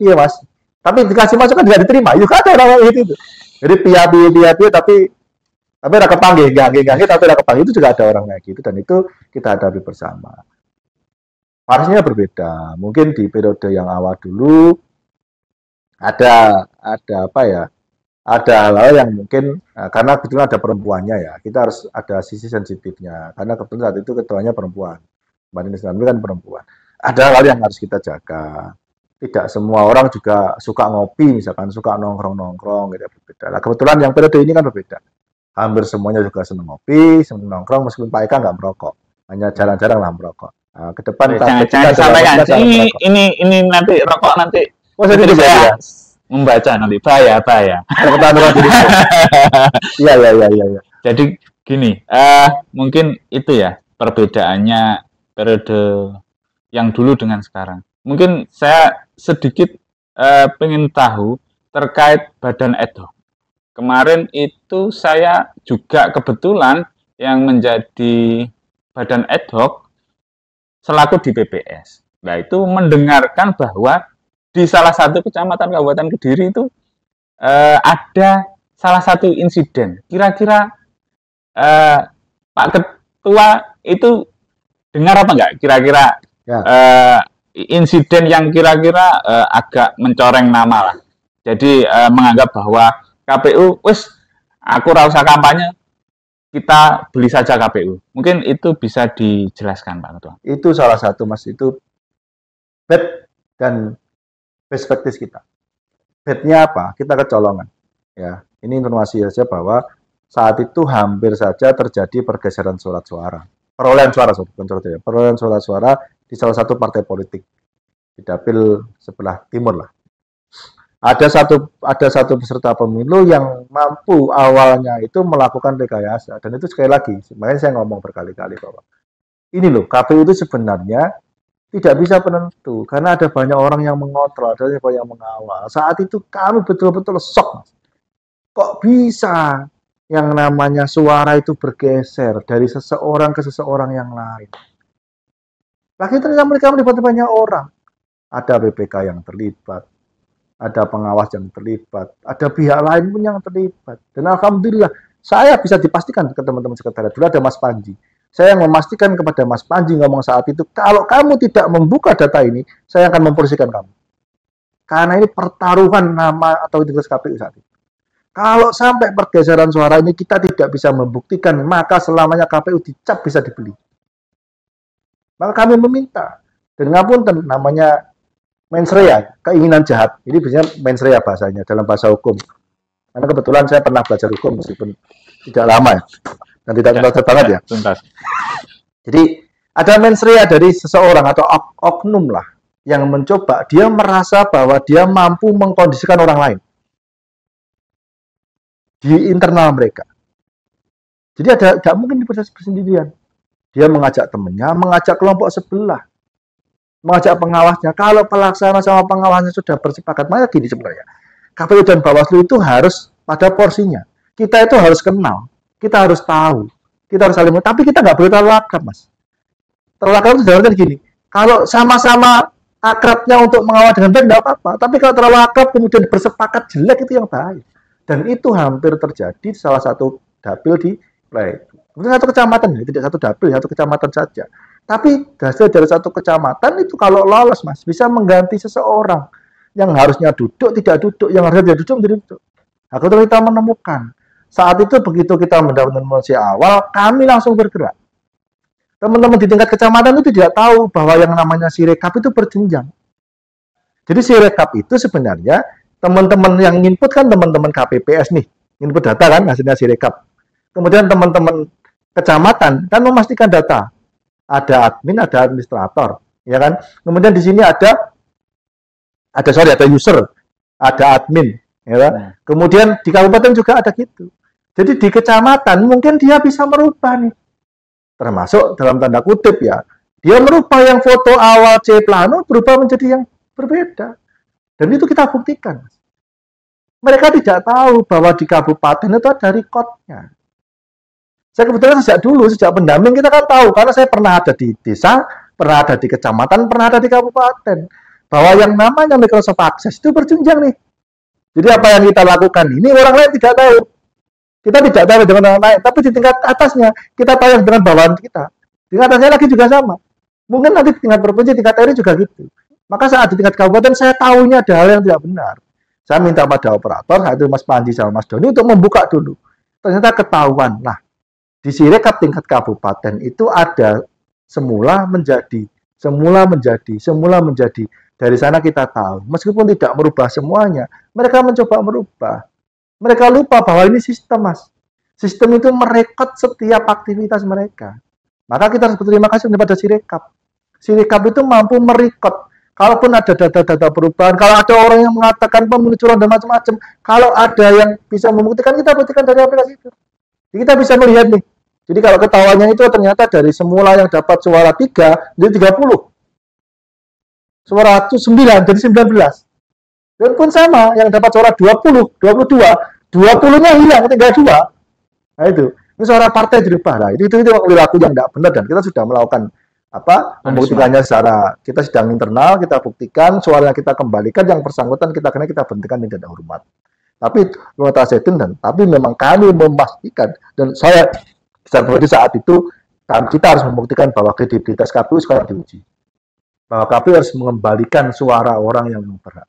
tapi dikasih masukan tidak diterima. Juga ada orang yang itu. Jadi pia tapi ada kepanggih, tapi ada kepanggih itu juga ada orang kayak gitu dan itu kita hadapi bersama. Harusnya berbeda. Mungkin di periode yang awal dulu ada apa ya? Ada hal-hal yang mungkin karena kebetulan ada perempuannya ya, kita harus ada sisi sensitifnya. Karena kebetulan saat itu ketuanya perempuan, Mbak Ninis kan perempuan. Ada hal yang harus kita jaga. Tidak semua orang juga suka ngopi, misalkan suka nongkrong gitu berbeda. Nah, kebetulan yang periode ini kan berbeda. Hampir semuanya juga senang ngopi, senang nongkrong, meskipun Pak Eka nggak merokok, hanya jarang-jarang lah merokok. Nah, ke depan jangan sampaikan ini nanti rokok nanti saya membaca nanti bahaya iya. Jadi gini mungkin itu ya perbedaannya periode yang dulu dengan sekarang. Mungkin saya sedikit pengen tahu terkait badan ad hoc. Kemarin itu saya juga kebetulan yang menjadi badan ad hoc selaku di PPS. Nah, itu mendengarkan bahwa di salah satu kecamatan Kabupaten Kediri itu ada salah satu insiden. Kira-kira Pak Ketua itu dengar apa enggak? Kira-kira ya. Insiden yang kira-kira agak mencoreng nama lah. Jadi menganggap bahwa KPU, aku rasa kampanye, kita beli saja KPU. Mungkin itu bisa dijelaskan Pak Ketua. Itu salah satu mas, itu bad dan perspektif kita. Badnya apa? Kita kecolongan. Ya, ini informasi saja bahwa saat itu hampir saja terjadi pergeseran surat suara. Perolehan suara di salah satu partai politik di dapil sebelah timur lah. Ada satu peserta pemilu yang mampu awalnya itu melakukan rekayasa dan itu sekali lagi, makanya saya ngomong berkali-kali bahwa ini loh KPU itu sebenarnya tidak bisa penentu karena ada banyak orang yang mengontrol, ada banyak yang mengawal. Saat itu kami betul-betul shock. Kok bisa yang namanya suara itu bergeser dari seseorang ke seseorang yang lain? Lagi ternyata mereka melibatkan banyak orang. Ada BPK yang terlibat, ada pengawas yang terlibat, ada pihak lain pun yang terlibat. Dan alhamdulillah, saya bisa dipastikan ke teman-teman sekretariat. Dulu ada Mas Panji. Saya yang memastikan kepada Mas Panji ngomong saat itu, kalau kamu tidak membuka data ini, saya akan mempolisikan kamu. Karena ini pertaruhan nama atau integritas KPU saat itu. Kalau sampai pergeseran suara ini kita tidak bisa membuktikan, maka selamanya KPU dicap bisa dibeli. Maka kami meminta, dan ngapunten namanya mens rea, keinginan jahat. Ini biasanya mens rea bahasanya dalam bahasa hukum. Karena kebetulan saya pernah belajar hukum meskipun tidak lama ya, dan tidak tuntas banget ya. Tuntas. Jadi ada mens rea dari seseorang atau oknum lah yang mencoba, dia merasa bahwa dia mampu mengkondisikan orang lain di internal mereka. Jadi tidak mungkin diproses bersendirian. Dia mengajak temannya, mengajak kelompok sebelah, mengajak pengawasnya. Kalau pelaksana sama pengawasnya sudah bersepakat, maka gini sebenarnya. KPU dan Bawaslu itu harus pada porsinya. Kita itu harus kenal, kita harus tahu, kita harus saling. Tapi kita nggak boleh terlalu akrab, Mas. Terlalu akrab itu dalam gini. Kalau sama-sama akrabnya untuk mengawal dengan baik nggak apa-apa. Tapi kalau terlalu akrab kemudian bersepakat jelek itu yang bahaya. Dan itu hampir terjadi di salah satu dapil di Play. Mungkin satu kecamatan, tidak satu dapil, satu kecamatan saja. Tapi hasil dari satu kecamatan itu kalau lolos, Mas, bisa mengganti seseorang yang harusnya duduk, tidak duduk, yang harusnya tidak duduk, menjadi duduk. Nah, kalau kita menemukan, saat itu begitu kita mendapatkan informasi awal, kami langsung bergerak. Teman-teman di tingkat kecamatan itu tidak tahu bahwa yang namanya Sirekap itu berjenjang. Jadi Sirekap itu sebenarnya teman-teman yang input kan teman-teman KPPS nih, input data kan hasilnya Sirekap. Kemudian teman-teman kecamatan kan memastikan data. Ada admin, ada administrator, ya kan? Kemudian di sini ada user, ada admin, ya kan? Kemudian di kabupaten juga ada gitu. Jadi di kecamatan mungkin dia bisa merubah nih. Termasuk dalam tanda kutip ya. Dia merubah yang foto awal C plano berubah menjadi yang berbeda. Dan itu kita buktikan. Mereka tidak tahu bahwa di kabupaten itu ada rekodnya. Saya kebetulan sejak pendamping kita kan tahu, karena saya pernah ada di desa, pernah ada di kecamatan, pernah ada di kabupaten. Bahwa yang namanya Microsoft Access itu berjenjang nih. Jadi apa yang kita lakukan ini orang lain tidak tahu. Kita tidak tahu dengan orang lain, tapi di tingkat atasnya kita tahu yang dengan bawahan kita. Di tingkat atasnya lagi juga sama. Mungkin nanti di tingkat provinsi, tingkat RI juga gitu. Maka saat di tingkat kabupaten saya tahunya ada hal yang tidak benar. Saya minta pada operator, saat itu Mas Panji sama Mas Doni untuk membuka dulu. Ternyata ketahuan. Nah, di Sirekap tingkat kabupaten itu ada semula menjadi. Dari sana kita tahu, meskipun tidak merubah semuanya, mereka mencoba merubah. Mereka lupa bahwa ini sistem, Mas. Sistem itu merekod setiap aktivitas mereka. Maka kita harus berterima kasih kepada Sirekap. Sirekap itu mampu merekod. Kalaupun ada data-data perubahan, kalau ada orang yang mengatakan pemilu curang dan macam-macam, kalau ada yang bisa membuktikan, kita buktikan dari aplikasi itu. Jadi kita bisa melihat nih. Jadi kalau ketahuannya itu ternyata dari semula yang dapat suara 3 jadi 30. Suara 9 jadi 19. Dan pun sama, yang dapat suara 20, 22, 20-nya hilang, tinggal 2. Nah itu. Ini suara partai dirubah. Nah, itu perilaku yang tidak benar dan kita sudah melakukan membuktikannya secara kita sidang internal, kita buktikan, suaranya kita kembalikan, yang bersangkutan kita berhentikan dan tidak hormat. Tapi tapi memang kami memastikan dan saya seperti saat itu kita harus membuktikan bahwa kredibilitas KPU sekarang diuji. Bahwa KPU harus mengembalikan suara orang yang berhak.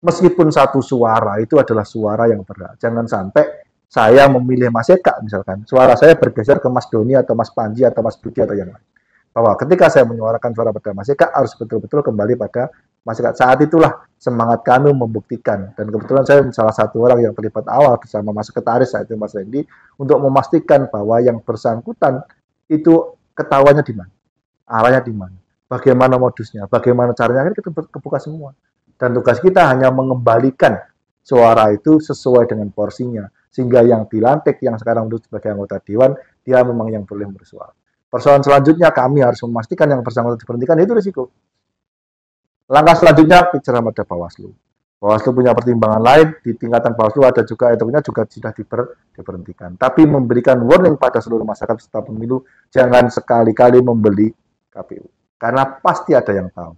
Meskipun satu suara itu adalah suara yang berhak. Jangan sampai saya memilih Mas Eka misalkan, suara saya bergeser ke Mas Doni atau Mas Panji atau Mas Budi atau yang lain. Bahwa ketika saya menyuarakan suara pada Mas Eka harus betul-betul kembali pada Mas Eka. Saat itulah semangat kami membuktikan. Dan kebetulan saya salah satu orang yang terlibat awal bersama Mas Sekretaris saat itu Mas Randy untuk memastikan bahwa yang bersangkutan itu ketahuannya di mana, arahnya di mana, bagaimana modusnya, bagaimana caranya, kita kebuka semua. Dan tugas kita hanya mengembalikan suara itu sesuai dengan porsinya, sehingga yang dilantik, yang sekarang duduk sebagai anggota Dewan, dia memang yang boleh bersuara. Persoalan selanjutnya kami harus memastikan yang bersangkutan diberhentikan, itu risiko. Langkah selanjutnya bicara pada Bawaslu. Bawaslu punya pertimbangan lain, di tingkatan Bawaslu ada juga etiknya juga sudah diberhentikan. Tapi memberikan warning pada seluruh masyarakat peserta pemilu, jangan sekali-kali membeli KPU. Karena pasti ada yang tahu.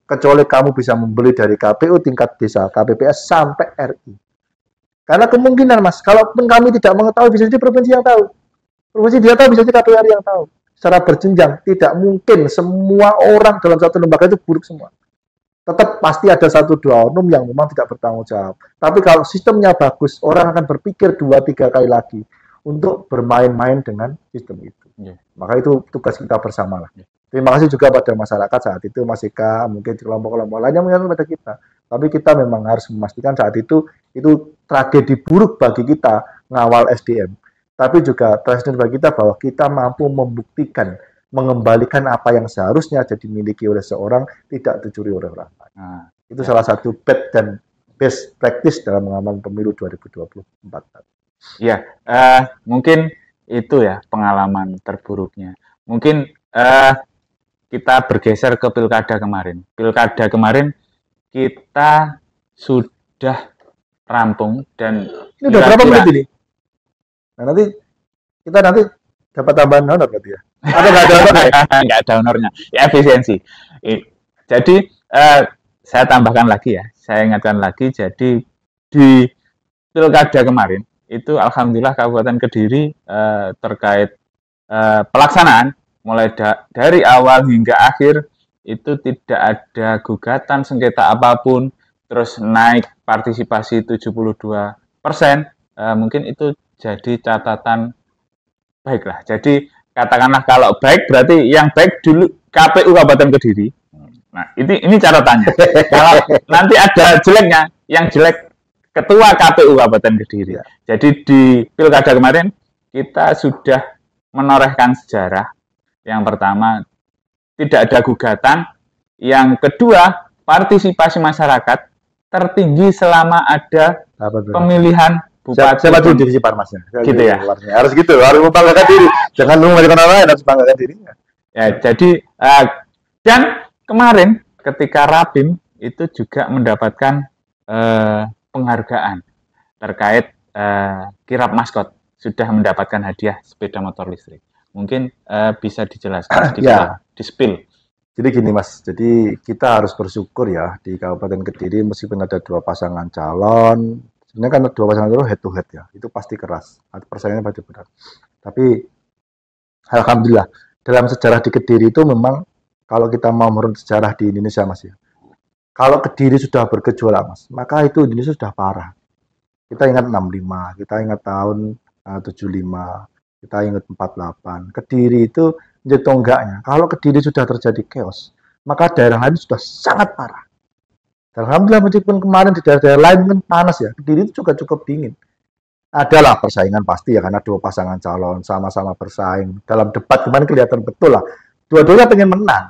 Kecuali kamu bisa membeli dari KPU tingkat desa, KPPS sampai RI. Karena kemungkinan Mas, kalaupun kami tidak mengetahui, bisa jadi provinsi yang tahu. Provinsi dia tahu, bisa jadi KPU RI yang tahu. Secara berjenjang, tidak mungkin semua orang dalam satu lembaga itu buruk semua. Tetap pasti ada 1-2 oknum yang memang tidak bertanggung jawab. Tapi kalau sistemnya bagus, orang akan berpikir 2-3 kali lagi untuk bermain-main dengan sistem itu. Maka itu tugas kita bersama lah. Terima kasih juga pada masyarakat saat itu, Mas Eka, mungkin kelompok-kelompok lainnya mengingatkan pada kita. Tapi kita memang harus memastikan saat itu tragedi buruk bagi kita ngawal SDM. Tapi juga tragedi bagi kita bahwa kita mampu membuktikan mengembalikan apa yang seharusnya jadi miliki oleh seorang tidak dicuri oleh orang lain. Nah, itu salah satu best practice dalam mengamankan pemilu 2024. Ya, mungkin itu ya pengalaman terburuknya. Mungkin kita bergeser ke pilkada kemarin. Pilkada kemarin kita sudah rampung dan ini udah berapa menit ini? Nah, kita dapat tambahan honor berarti ya? Atau nggak ada honornya? Nggak ada honornya. Ya, efisiensi. Jadi, saya tambahkan lagi ya. Saya ingatkan lagi, jadi di pilkada kemarin, itu Alhamdulillah Kabupaten Kediri terkait pelaksanaan, mulai dari awal hingga akhir, itu tidak ada gugatan sengketa apapun, terus naik partisipasi 72%, mungkin itu jadi catatan baiklah. Jadi katakanlah kalau baik berarti yang baik dulu KPU Kabupaten Kediri. Nah, ini catatannya. Kalau nanti ada jeleknya, yang jelek Ketua KPU Kabupaten Kediri. Jadi di pilkada kemarin kita sudah menorehkan sejarah. Yang pertama, tidak ada gugatan. Yang kedua, partisipasi masyarakat tertinggi selama ada pemilihan bupati. Siapa tuh divisi Parmasnya? Gitu ya. Harus gitu, harus membanggakan diri. Jangan mengatakan orang lain, harus membanggakan dirinya. Ya, jadi dan kemarin ketika Rapim itu juga mendapatkan penghargaan terkait kirap maskot, sudah mendapatkan hadiah sepeda motor listrik. Mungkin bisa dijelaskan sedikit ya. Di-spill. Jadi gini Mas, jadi kita harus bersyukur ya di Kabupaten Kediri meskipun ada 2 pasangan calon. Sebenarnya kan 2 pasangan calon head to head ya, itu pasti keras, persaingannya pasti berat. Tapi alhamdulillah dalam sejarah di Kediri itu memang kalau kita mau merunut sejarah di Indonesia Mas ya, kalau Kediri sudah bergejolak Mas, maka itu Indonesia sudah parah. Kita ingat 65, kita ingat tahun 75, kita ingat 48. Kediri itu menjadi tonggaknya. Kalau Kediri sudah terjadi chaos, maka daerah lain sudah sangat parah. Dan alhamdulillah meskipun kemarin di daerah-daerah lain kan panas ya, Kediri itu juga cukup dingin. Adalah persaingan pasti ya, karena 2 pasangan calon sama-sama bersaing. Dalam debat kemarin kelihatan betul lah, dua-duanya pengen menang.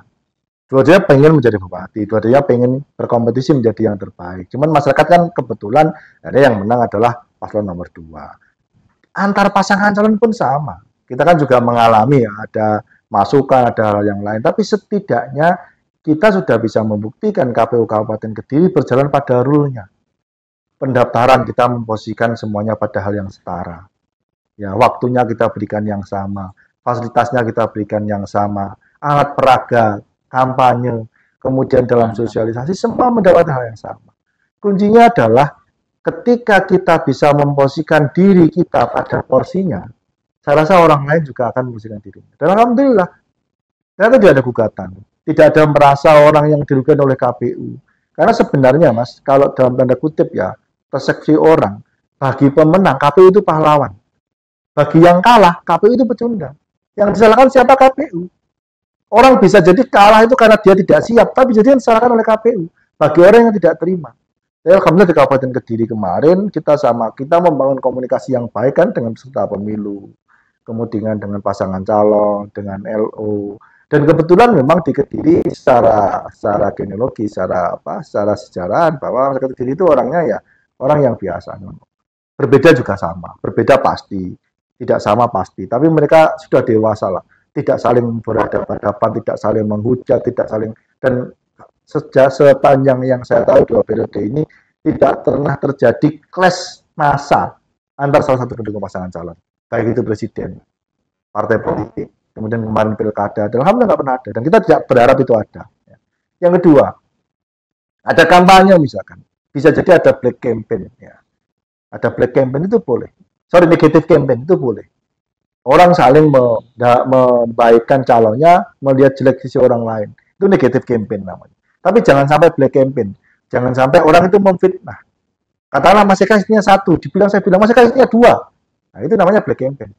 Dua-duanya pengen menjadi bupati, dua-duanya pengen berkompetisi menjadi yang terbaik. Cuman masyarakat kan kebetulan ada yang menang adalah paslon nomor 2. Antar pasangan calon pun sama. Kita kan juga mengalami ya, ada masukan, ada hal yang lain. Tapi setidaknya kita sudah bisa membuktikan KPU Kabupaten Kediri berjalan pada rule-nya. Pendaftaran kita memposisikan semuanya pada hal yang setara. Ya, waktunya kita berikan yang sama, fasilitasnya kita berikan yang sama, alat peraga, kampanye, kemudian dalam sosialisasi semua mendapat hal yang sama. Kuncinya adalah ketika kita bisa memposisikan diri kita pada porsinya, saya rasa orang lain juga akan memposisikan dirinya. Dan alhamdulillah, ternyata tidak ada gugatan. Tidak ada merasa orang yang dirugikan oleh KPU. Karena sebenarnya Mas, kalau dalam tanda kutip ya, persepsi orang, bagi pemenang KPU itu pahlawan. Bagi yang kalah, KPU itu pecundang. Yang disalahkan siapa? KPU. Orang bisa jadi kalah itu karena dia tidak siap, tapi jadi yang disalahkan oleh KPU. Bagi orang yang tidak terima. Jadi alhamdulillah di Kabupaten Kediri kemarin kita membangun komunikasi yang baik kan dengan peserta pemilu, kemudian dengan pasangan calon, dengan LO, dan kebetulan memang di Kediri secara genealogi, secara sejarahan bahwa masyarakat Kediri itu orangnya ya orang yang biasa. Berbeda juga sama, berbeda pasti, tidak sama pasti, tapi mereka sudah dewasa lah, tidak saling berhadapan-hadapan, tidak saling menghujat, tidak saling, dan sepanjang yang saya tahu 2 periode ini tidak pernah terjadi clash massa antar salah satu pendukung pasangan calon, baik itu presiden, partai politik, kemudian kemarin pilkada, alhamdulillah nggak pernah ada, dan kita tidak berharap itu ada. Yang kedua, ada kampanye misalkan, bisa jadi ada black campaign, ya. Ada black campaign itu boleh, sorry negative campaign itu boleh. Orang saling membaikkan calonnya, melihat jelek sisi orang lain, itu negative campaign namanya. Tapi jangan sampai black campaign, jangan sampai orang itu memfitnah. Katakanlah Mas Eka istrinya satu, saya bilang Mas Eka istrinya dua. Nah, itu namanya black campaign.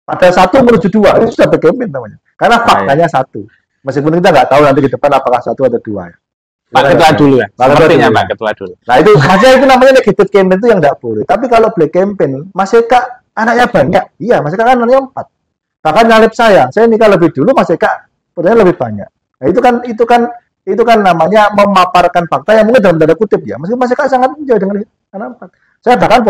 Pada satu menuju dua, itu sudah black campaign namanya. Karena faktanya satu. Meskipun kita nggak tahu nanti ke depan apakah satu atau dua ya. Pak Ketua dulu ya. Sepertinya Pak Ketua dulu. Nah itu, maksudnya itu namanya negative campaign itu yang nggak boleh. Tapi kalau black campaign, Mas Eka anaknya banyak. Iya, Mas Eka kan anaknya 4. Bahkan nyalip saya nikah lebih dulu, Mas Eka punya lebih banyak. Nah itu kan namanya memaparkan fakta yang mungkin dalam tanda kutip ya. Meskipun Mas Eka sangat menjauh dengan anak 4. Saya bahkan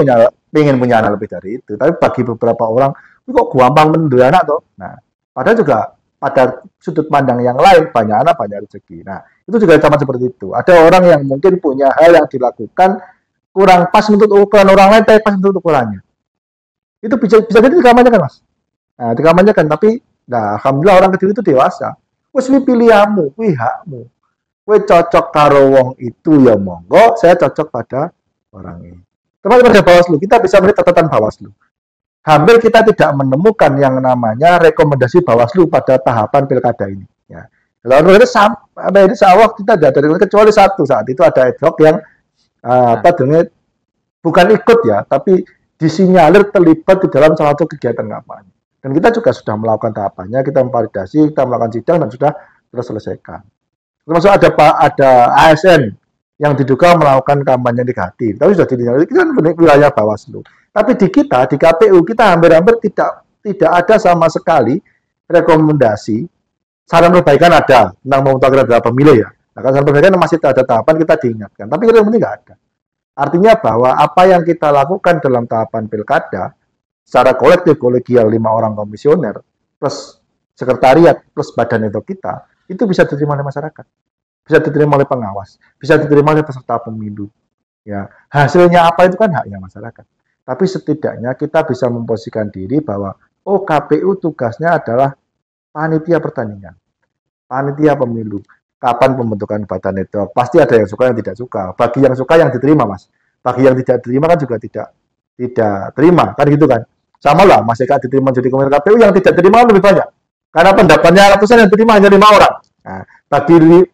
ingin punya anak lebih dari itu. Tapi bagi beberapa orang, kok gampang menduga anak toh. Nah, padahal juga pada sudut pandang yang lain, banyak anak banyak rezeki. Nah, itu juga sama seperti itu. Ada orang yang mungkin punya hal yang dilakukan kurang pas untuk ukuran orang lain, tapi pas untuk ukurannya. Itu bisa jadi dikampanyekan, Mas. Nah, dikampanyekan, tapi nah, alhamdulillah orang kecil itu dewasa. Wes pilihanmu, hakmu. Kowe cocok karo wong itu ya monggo, saya cocok pada orang ini. Termasuk pada Bawaslu, kita bisa melihat catatan Bawaslu. Hampir kita tidak menemukan yang namanya rekomendasi Bawaslu pada tahapan pilkada ini. Ya. Lalu itu sampai ini sawah kita tidak ada kecuali satu saat itu ada ad hoc yang bukan ikut ya, tapi disinyalir terlibat di dalam salah satu kegiatan kampanye. Dan kita juga sudah melakukan tahapannya, kita memvalidasi, kita melakukan sidang dan sudah terselesaikan. Termasuk ada ASN yang diduga melakukan kampanye negatif, tapi sudah disinyalir, itu kan wilayah Bawaslu. Tapi di kita, di KPU, kita hampir-hampir tidak ada sama sekali rekomendasi. Saran perbaikan ada, tentang memutakhirkan adalah pemilih ya. Nah, saran perbaikan masih ada tahapan, kita diingatkan. Tapi rekomendasi nggak ada. Artinya bahwa apa yang kita lakukan dalam tahapan pilkada, secara kolektif, kolegial 5 orang komisioner, plus sekretariat, plus badan itu kita, itu bisa diterima oleh masyarakat. Bisa diterima oleh pengawas, bisa diterima oleh peserta pemilu. Ya, hasilnya apa itu kan haknya masyarakat. Tapi setidaknya kita bisa memposisikan diri bahwa KPU tugasnya adalah panitia pertandingan, panitia pemilu. Kapan pembentukan badan itu? Pasti ada yang suka, yang tidak suka. Bagi yang suka yang diterima, Mas. Bagi yang tidak diterima kan juga tidak terima, kan gitu kan? Sama lah, Mas Eka diterima jadi komisioner KPU, yang tidak terima lebih banyak. Karena pendapatnya ratusan, yang diterima hanya 5 orang. Nah,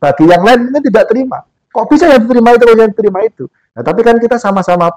bagi yang lain ini tidak terima. Kok bisa yang diterima itu, yang diterima itu? Nah, tapi kan kita sama-sama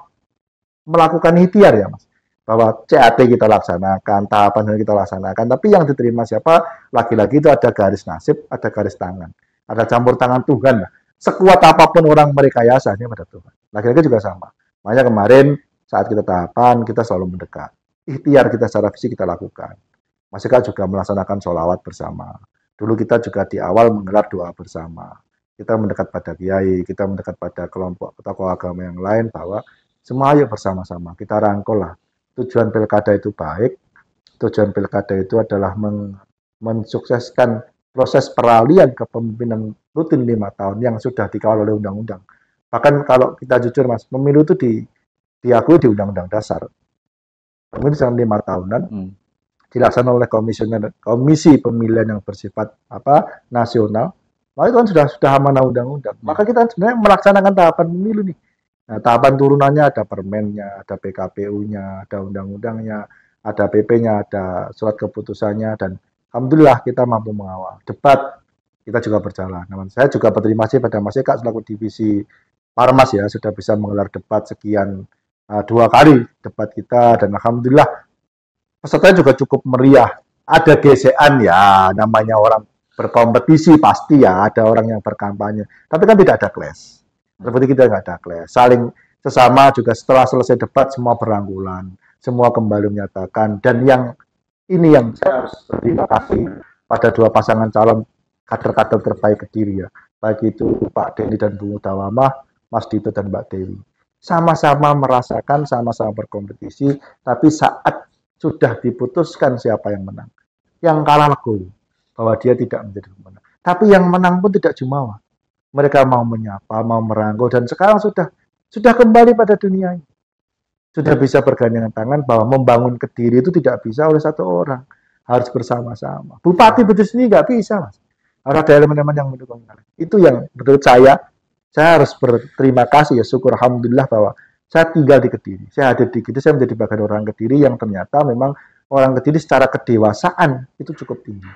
melakukan ikhtiar ya Mas, bahwa CAT kita laksanakan, tahapan kita laksanakan, tapi yang diterima siapa, lagi-lagi itu ada garis nasib, ada garis tangan, ada campur tangan Tuhan. Sekuat apapun orang merekayasa ini pada Tuhan, lagi-lagi juga sama. Makanya kemarin saat kita tahapan, kita selalu mendekat, ikhtiar kita secara fisik kita lakukan. Mas Eka juga melaksanakan sholawat bersama. Dulu kita juga di awal menggelar doa bersama. Kita mendekat pada kiai, kita mendekat pada kelompok tokoh agama yang lain, bahwa semua ayo bersama-sama, kita rangkul lah. Tujuan pilkada itu baik, tujuan pilkada itu adalah mensukseskan proses peralihan kepemimpinan rutin 5 tahun yang sudah dikawal oleh undang-undang. Bahkan kalau kita jujur Mas, pemilu itu diakui di undang-undang dasar. Pemilu selama 5 tahunan, dilaksanakan oleh komisi pemilihan yang bersifat nasional, maka itu kan sudah amanah undang-undang. Maka kita sebenarnya melaksanakan tahapan pemilu nih. Nah, tahapan turunannya ada permennya, ada PKPU-nya, ada undang-undangnya, ada PP-nya, ada surat keputusannya, dan alhamdulillah kita mampu mengawal. Debat kita juga berjalan. Nah, saya juga berterima kasih pada Mas Eka selaku divisi Parmas ya, sudah bisa menggelar debat sekian 2 kali debat kita, dan alhamdulillah pesertanya juga cukup meriah. Ada gesekan ya, namanya orang berkompetisi pasti ya, ada orang yang berkampanye, tapi kan tidak ada clash. Seperti kita nggak ada clash, saling sesama juga setelah selesai debat semua berangkulan, semua kembali menyatakan. Dan yang ini yang saya harus berterima kasih pada 2 pasangan calon kader-kader terbaik Kediri ya, baik itu Pak Denny dan Bu Mutawamah, Mas Dito dan Mbak Dewi, sama-sama merasakan, sama-sama berkompetisi, tapi saat sudah diputuskan siapa yang menang, yang kalah legowo bahwa dia tidak menjadi pemenang, tapi yang menang pun tidak jumawa. Mereka mau menyapa, mau merangkul, dan sekarang sudah sudah kembali pada dunia ini. Sudah bisa bergandengan tangan bahwa membangun Kediri itu tidak bisa oleh satu orang, harus bersama-sama. Bupati betul sendiri nggak bisa, Mas. Harus ada elemen-elemen yang mendukung. Itu yang menurut saya harus berterima kasih ya, syukur alhamdulillah bahwa saya tinggal di Kediri. Saya hadir di Kediri, saya menjadi bagian orang Kediri yang ternyata memang orang Kediri secara kedewasaan itu cukup tinggi.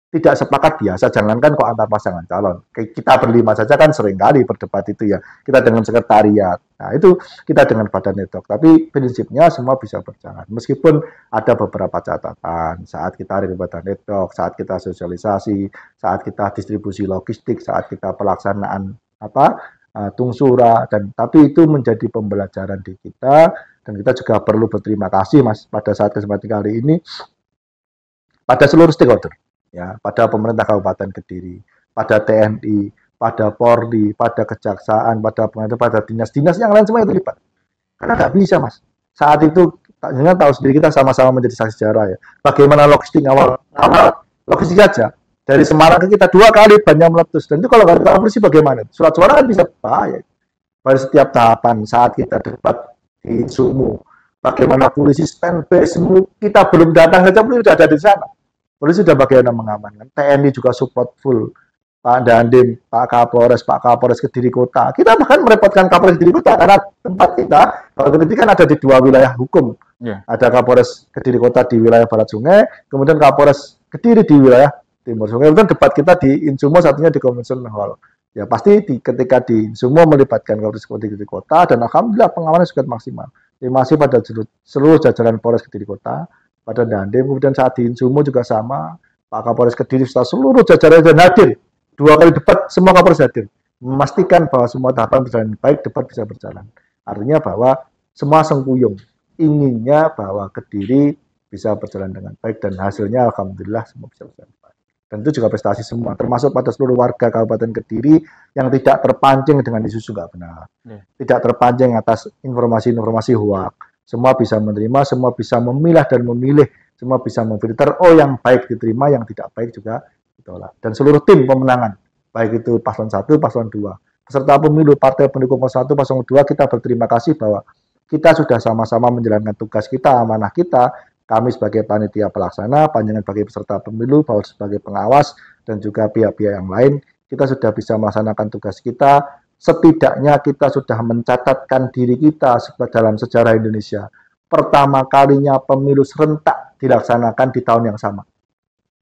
Tidak sepakat biasa, jangankan kok antar pasangan calon. Kita berlima saja kan sering kali berdebat itu ya. Kita dengan sekretariat. Nah, itu kita dengan badan network. Tapi prinsipnya semua bisa berjalan. Meskipun ada beberapa catatan saat kita ada di badan network, saat kita sosialisasi, saat kita distribusi logistik, saat kita pelaksanaan tungsura, dan tapi itu menjadi pembelajaran di kita, dan kita juga perlu berterima kasih Mas pada saat kesempatan kali ini pada seluruh stakeholder. Ya, pada pemerintah Kabupaten Kediri, pada TNI, pada Polri, pada Kejaksaan, pada pengadilan, pada dinas-dinas yang lain semua itu terlibat. Karena nggak bisa, Mas. Saat itu, jangan tahu sendiri kita sama-sama menjadi saksi sejarah ya. Bagaimana logistik awal logistik saja. Dari Semarang ke kita 2 kali banyak meletus. Dan itu kalau nggak tahu polisi bagaimana? Surat suara kan bisa bahaya. Pada setiap tahapan saat kita debat di Sumu, bagaimana polisi standby semua, kita belum datang saja polisi sudah ada di sana. Polisi sudah bagaimana mengamankan. TNI juga support full. Pak Dandim, Pak Kapolres Kediri Kota. Kita bahkan merepotkan Kapolres Kediri Kota karena tempat kita, kalau Kediri kan ada di 2 wilayah hukum. Yeah. Ada Kapolres Kediri Kota di wilayah Barat Sungai, kemudian Kapolres Kediri di wilayah Timur Sungai. Kemudian debat kita di Insumo, satunya di Convention Hall. Ya pasti ketika di Insumo melibatkan Kapolres Kediri Kota, dan alhamdulillah pengamanan sangat maksimal. Terima kasih pada seluruh jajaran Polres Kediri Kota, pada Dandim, kemudian saat di Insumo juga sama, Pak Kapolres Kediri setelah seluruh jajaran dan hadir. 2 kali debat, semua Kapolres hadir. Memastikan bahwa semua tahapan berjalan baik, debat bisa berjalan. Artinya bahwa semua sengkuyung. Inginnya bahwa Kediri bisa berjalan dengan baik, dan hasilnya alhamdulillah semua bisa berjalan baik. Dan itu juga prestasi semua, termasuk pada seluruh warga Kabupaten Kediri yang tidak terpancing dengan isu nggak benar. Tidak terpancing atas informasi-informasi hoax. Semua bisa menerima, semua bisa memilah dan memilih, semua bisa memfilter, yang baik diterima, yang tidak baik juga ditolak. Dan seluruh tim pemenangan, baik itu paslon 1, paslon 2, peserta pemilu, partai pendukung paslon 1, paslon 2, kita berterima kasih bahwa kita sudah sama-sama menjalankan tugas kita, amanah kita, kami sebagai panitia pelaksana, panjangan sebagai peserta pemilu, Paul sebagai pengawas, dan juga pihak-pihak yang lain, kita sudah bisa melaksanakan tugas kita. Setidaknya kita sudah mencatatkan diri kita dalam sejarah Indonesia. Pertama kalinya pemilu serentak dilaksanakan di tahun yang sama.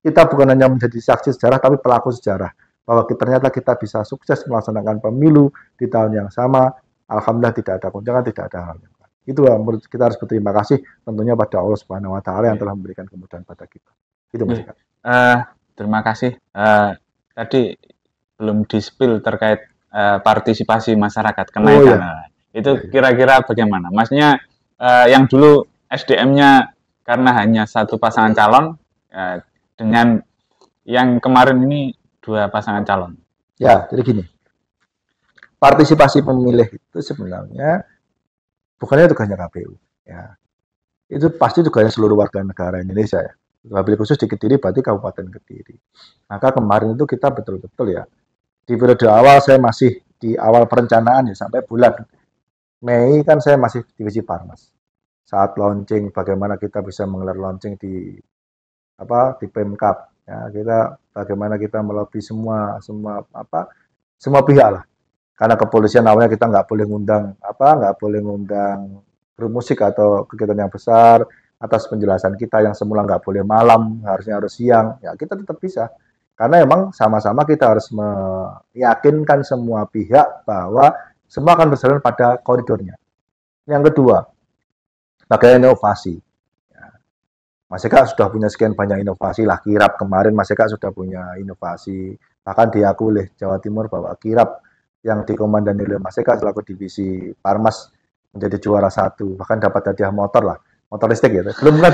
Kita bukan hanya menjadi saksi sejarah, tapi pelaku sejarah. Bahwa ternyata kita bisa sukses melaksanakan pemilu di tahun yang sama. Alhamdulillah tidak ada goncangan, tidak ada hal yang lain. Itu menurut kita harus berterima kasih tentunya pada Allah Subhanahu Wa Taala yang telah memberikan kemudahan pada kita. Itu Mas. Terima kasih. Tadi belum di-spill terkait partisipasi masyarakat kenaikan. Itu kira-kira bagaimana? Maksudnya yang dulu SDM-nya karena hanya 1 pasangan calon, dengan yang kemarin ini 2 pasangan calon. Ya, jadi gini. Partisipasi pemilih itu sebenarnya bukannya tugasnya KPU. Ya. Itu pasti tugasnya seluruh warga negara Indonesia ya. Wabil khusus di Kediri berarti Kabupaten Kediri. Maka kemarin itu kita betul-betul ya, di periode awal saya masih di awal perencanaan ya, sampai bulan Mei kan saya masih divisi Parmas. Saat launching, bagaimana kita bisa menggelar launching di Pemkab ya, bagaimana kita melobi semua pihak lah. Karena kepolisian awalnya kita nggak boleh ngundang grup musik atau kegiatan yang besar, atas penjelasan kita yang semula nggak boleh malam, harusnya harus siang, ya kita tetap bisa. Karena memang sama-sama kita harus meyakinkan semua pihak bahwa semua akan berjalan pada koridornya. Yang kedua, bagaimana inovasi. Mas Eka sudah punya sekian banyak inovasi lah. Kirap kemarin Mas Eka sudah punya inovasi. Bahkan diakui oleh Jawa Timur bahwa Kirap yang dikomandani oleh Mas Eka selaku divisi Parmas menjadi juara 1. Bahkan dapat hadiah motor lah. Motor listrik ya. Belum pernah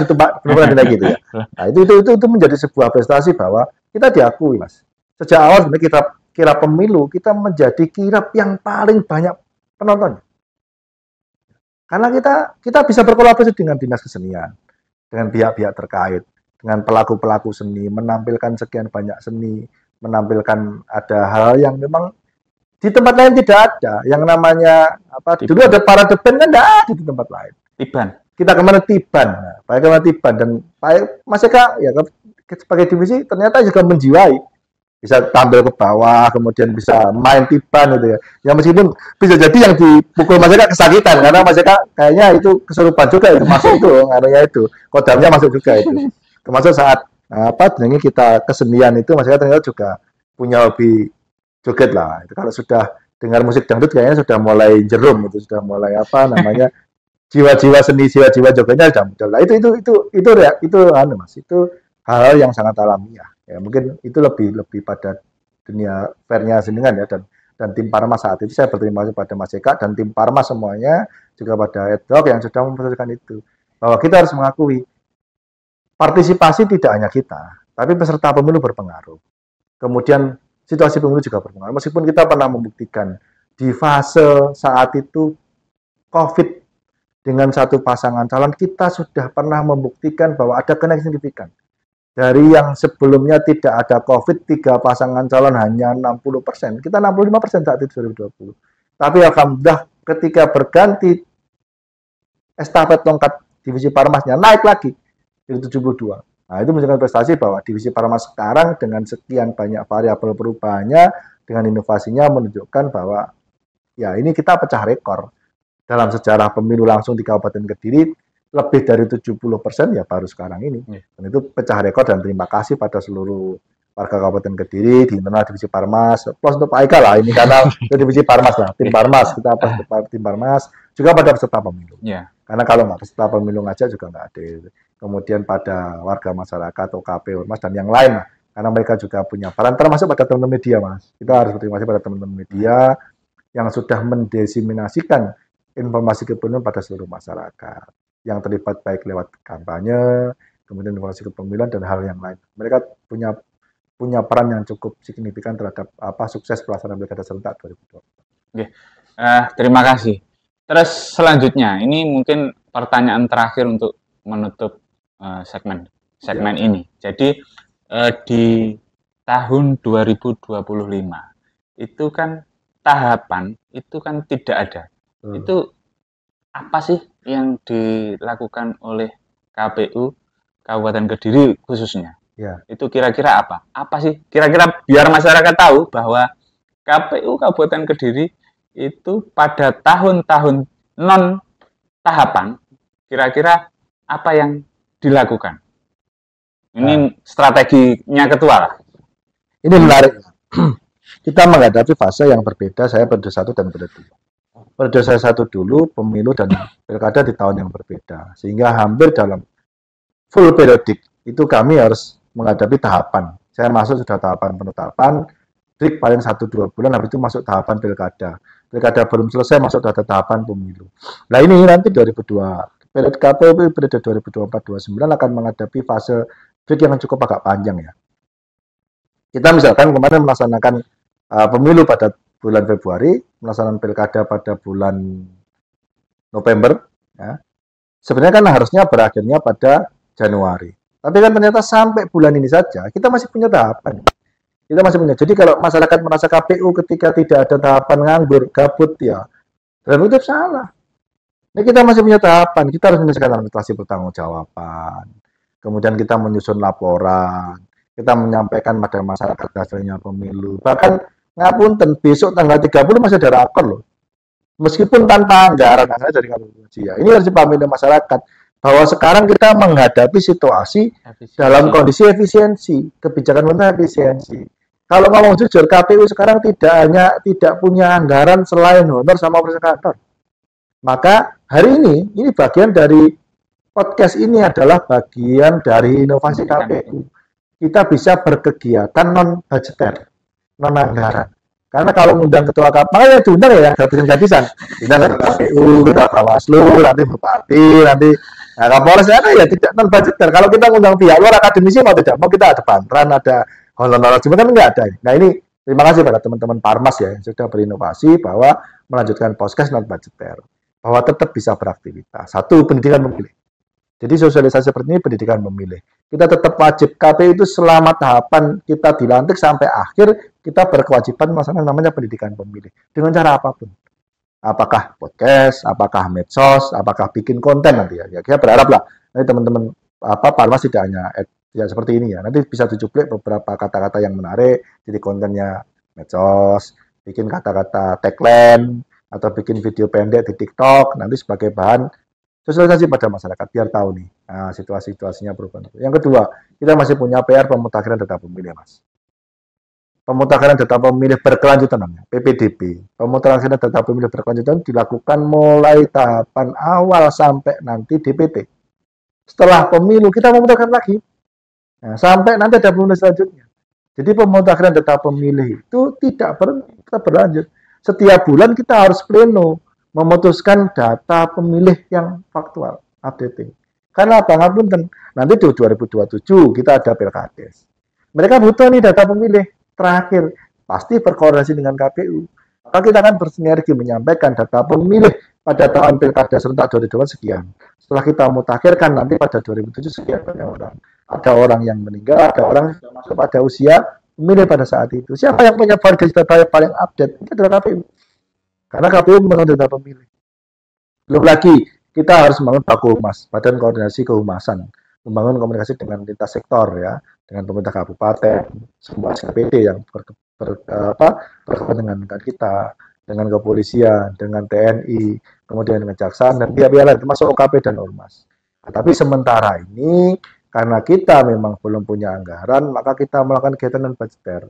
gitu ya. Nah, itu menjadi sebuah prestasi bahwa kita diakui, Mas. Sejak awal sebenarnya kirap pemilu kita menjadi kirap yang paling banyak penonton. Karena kita bisa berkolaborasi dengan dinas kesenian, dengan pihak-pihak terkait, dengan pelaku-pelaku seni, menampilkan sekian banyak seni, menampilkan ada hal yang memang Di tempat lain tidak ada. Yang namanya apa? Tiban. Dulu ada parade band kan tidak ada di tempat lain. Tiban. Kita kemana Tiban, nah, Pak kemana Tiban dan Pak Mas Eka ya sebagai divisi ternyata juga menjiwai, bisa tampil ke bawah, kemudian bisa main Tiban gitu ya. Ya meskipun bisa jadi yang dipukul Mas Eka kesakitan karena Mas Eka kayaknya itu kesurupan juga itu masuk itu ngaruhnya itu kodamnya masuk juga itu. Termasuk saat apa dengan kita kesenian itu Mas Eka ternyata juga punya hobi joget lah. Itu kalau sudah dengar musik dangdut kayaknya sudah mulai jerum itu sudah mulai apa namanya jiwa-jiwa seni, jiwa-jiwa jogetnya sudah muncul. Nah, itu anu Mas, itu hal-hal yang sangat alamiah. Ya, mungkin itu lebih pada dunia fairnya seniman ya dan tim Parmas saat itu saya berterima kasih pada Mas Eka dan tim Parmas semuanya juga pada Eddoc yang sudah memperhatikan itu. Bahwa kita harus mengakui partisipasi tidak hanya kita, tapi peserta pemilu berpengaruh. Kemudian situasi pemilu juga berpengaruh. Meskipun kita pernah membuktikan di fase saat itu COVID dengan satu pasangan calon, kita sudah pernah membuktikan bahwa ada kenaikan signifikan. Dari yang sebelumnya tidak ada COVID, 3 pasangan calon hanya 60%. Kita 65% saat itu 2020. Tapi alhamdulillah ketika berganti estafet tongkat divisi Parmasnya naik lagi dari 72. Nah, itu menunjukkan prestasi bahwa divisi Parmas sekarang dengan sekian banyak variabel perubahannya, dengan inovasinya menunjukkan bahwa ya ini kita pecah rekor. Dalam sejarah pemilu langsung di Kabupaten Kediri, lebih dari 70% ya baru sekarang ini. Dan itu pecah rekor dan terima kasih pada seluruh warga Kabupaten Kediri, di internal divisi Parmas, plus untuk Pak Eka lah, ini karena divisi Parmas lah, tim Parmas, kita tim Parmas, juga pada peserta pemilu. Karena kalau nggak peserta pemilu ngajak juga nggak ada. Kemudian pada warga masyarakat, OKP, Ormas, dan yang lain lah. Karena mereka juga punya peran, termasuk pada teman-teman media, Mas. Kita harus berterima kasih pada teman-teman media yang sudah mendesiminasikan informasi kepemiluan pada seluruh masyarakat yang terlibat baik lewat kampanye, kemudian informasi kepemiluan dan hal yang lain. Mereka punya peran yang cukup signifikan terhadap sukses pelaksanaan Pilkada serentak 2020. Oke, terima kasih. Terus selanjutnya, ini mungkin pertanyaan terakhir untuk menutup segmen ini. Jadi di tahun 2025 itu kan tahapan itu kan tidak ada. Itu apa sih yang dilakukan oleh KPU Kabupaten Kediri khususnya? Ya. Itu kira-kira apa? Apa sih? Kira-kira biar masyarakat tahu bahwa KPU Kabupaten Kediri itu pada tahun-tahun non tahapan kira-kira apa yang dilakukan? Ini strateginya ketua lah. Ini menarik. Kita menghadapi fase yang berbeda. Saya periode 1 dan periode 2. Periode saya 1 dulu, pemilu dan pilkada di tahun yang berbeda. Sehingga hampir dalam full periodik itu kami harus menghadapi tahapan. Saya masuk sudah tahapan penetapan, break paling 1-2 bulan, habis itu masuk tahapan pilkada. Pilkada belum selesai, masuk data tahapan pemilu. Nah ini nanti 2002, periode KPU periode 2024-2029 akan menghadapi fase break yang cukup agak panjang ya. Kita misalkan kemarin melaksanakan pemilu pada bulan Februari, melaksanakan pilkada pada bulan November, ya. Sebenarnya kan harusnya berakhirnya pada Januari. Tapi kan ternyata sampai bulan ini saja, kita masih punya tahapan. Kita masih punya. Jadi kalau masyarakat merasa KPU ketika tidak ada tahapan nganggur, gabut, ya, dan itu salah. Ini kita masih punya tahapan. Kita harus menyelesaikan administrasi pertanggungjawaban. Kemudian kita menyusun laporan. Kita menyampaikan pada masyarakat hasilnya pemilu. Bahkan ngapunten besok tanggal 30 masih ada rakor loh. Meskipun tanpa anggaran dari KPU. Ya, ini harus dipahami oleh masyarakat bahwa sekarang kita menghadapi situasi dalam kondisi efisiensi, kebijakan pemerintah efisiensi. Kalau ngomong jujur, KPU sekarang tidak punya anggaran selain honor sama operasi kantor. Maka hari ini bagian dari podcast ini adalah bagian dari inovasi KPU. Kita bisa berkegiatan non budgeter, non anggaran. Karena kalau mengundang ketua KPU, makanya diundang ya gratisan-gratisan. Diundang ke KPU, kita Bawaslu, nanti Bupati, nanti Kapolres ya tidak non budgeter. Kalau kita mengundang pihak luar akademisi mau tidak mau kita ada bantran, ada honor, cuma kan enggak ada. Nah ini terima kasih pada teman-teman Parmas ya yang sudah berinovasi bahwa melanjutkan podcast non budgeter, bahwa tetap bisa beraktivitas. Satu, pendidikan memilih. Jadi sosialisasi seperti ini pendidikan pemilih. Kita tetap wajib KPU itu selama tahapan kita dilantik sampai akhir kita berkewajiban melaksanakan namanya pendidikan pemilih dengan cara apapun. Apakah podcast, apakah medsos, apakah bikin konten nanti ya. Ya kita berharap lah nanti teman-teman Parmas tidak hanya ya seperti ini ya. Nanti bisa dicuplik beberapa kata-kata yang menarik jadi kontennya medsos, bikin kata-kata tagline atau bikin video pendek di TikTok nanti sebagai bahan sosialisasi pada masyarakat biar tahu nih situasi-situasinya perubahan. Yang kedua, kita masih punya PR pemutakhiran data pemilih, Mas. Pemutakhiran data pemilih berkelanjutan namanya, PPDB. Pemutakhiran data pemilih berkelanjutan dilakukan mulai tahapan awal sampai nanti DPT. Setelah pemilu kita memutakhiran lagi. Nah, sampai nanti ada pemilu selanjutnya. Jadi pemutakhiran data pemilih itu tidak tetap berlanjut. Setiap bulan kita harus pleno memutuskan data pemilih yang faktual, updating. Karena apa? Ngapunten, nanti di 2027 kita ada Pilkades. Mereka butuh nih data pemilih terakhir, pasti berkoordinasi dengan KPU. Maka kita akan bersinergi menyampaikan data pemilih pada tahun Pilkada serentak 2024 sekian. Setelah kita mutakhirkan nanti pada 2007 sekian banyak orang. Ada orang yang meninggal, ada orang yang sudah masuk pada usia pemilih pada saat itu. Siapa yang punya validasi data yang paling update? Itu adalah KPU. Karena KPU membangun data pemilih. Belum lagi, kita harus membangun Bakuhumas, Badan Koordinasi Kehumasan. Membangun komunikasi dengan lintas sektor ya, dengan pemerintah kabupaten, semua SKPD yang berkepentingan dengan kita, dengan kepolisian, dengan TNI, kemudian dengan kejaksaan dan pihak-pihak lain termasuk OKP dan Ormas. Nah, tapi sementara ini karena kita memang belum punya anggaran, maka kita melakukan kegiatan non budgeter.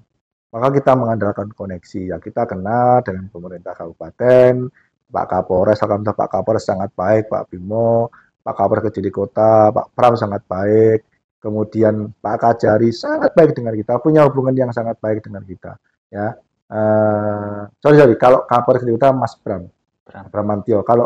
Maka kita mengandalkan koneksi. Ya kita kenal dengan pemerintah kabupaten, Pak Kapolres, alhamdulillah Pak Kapolres sangat baik, Pak Bimo, Pak Kapolres Kediri Kota, Pak Pram sangat baik, kemudian Pak Kajari sangat baik dengan kita, punya hubungan yang sangat baik dengan kita. Ya, sorry, kalau Kapolres Kediri Kota Mas Bramantio, kalau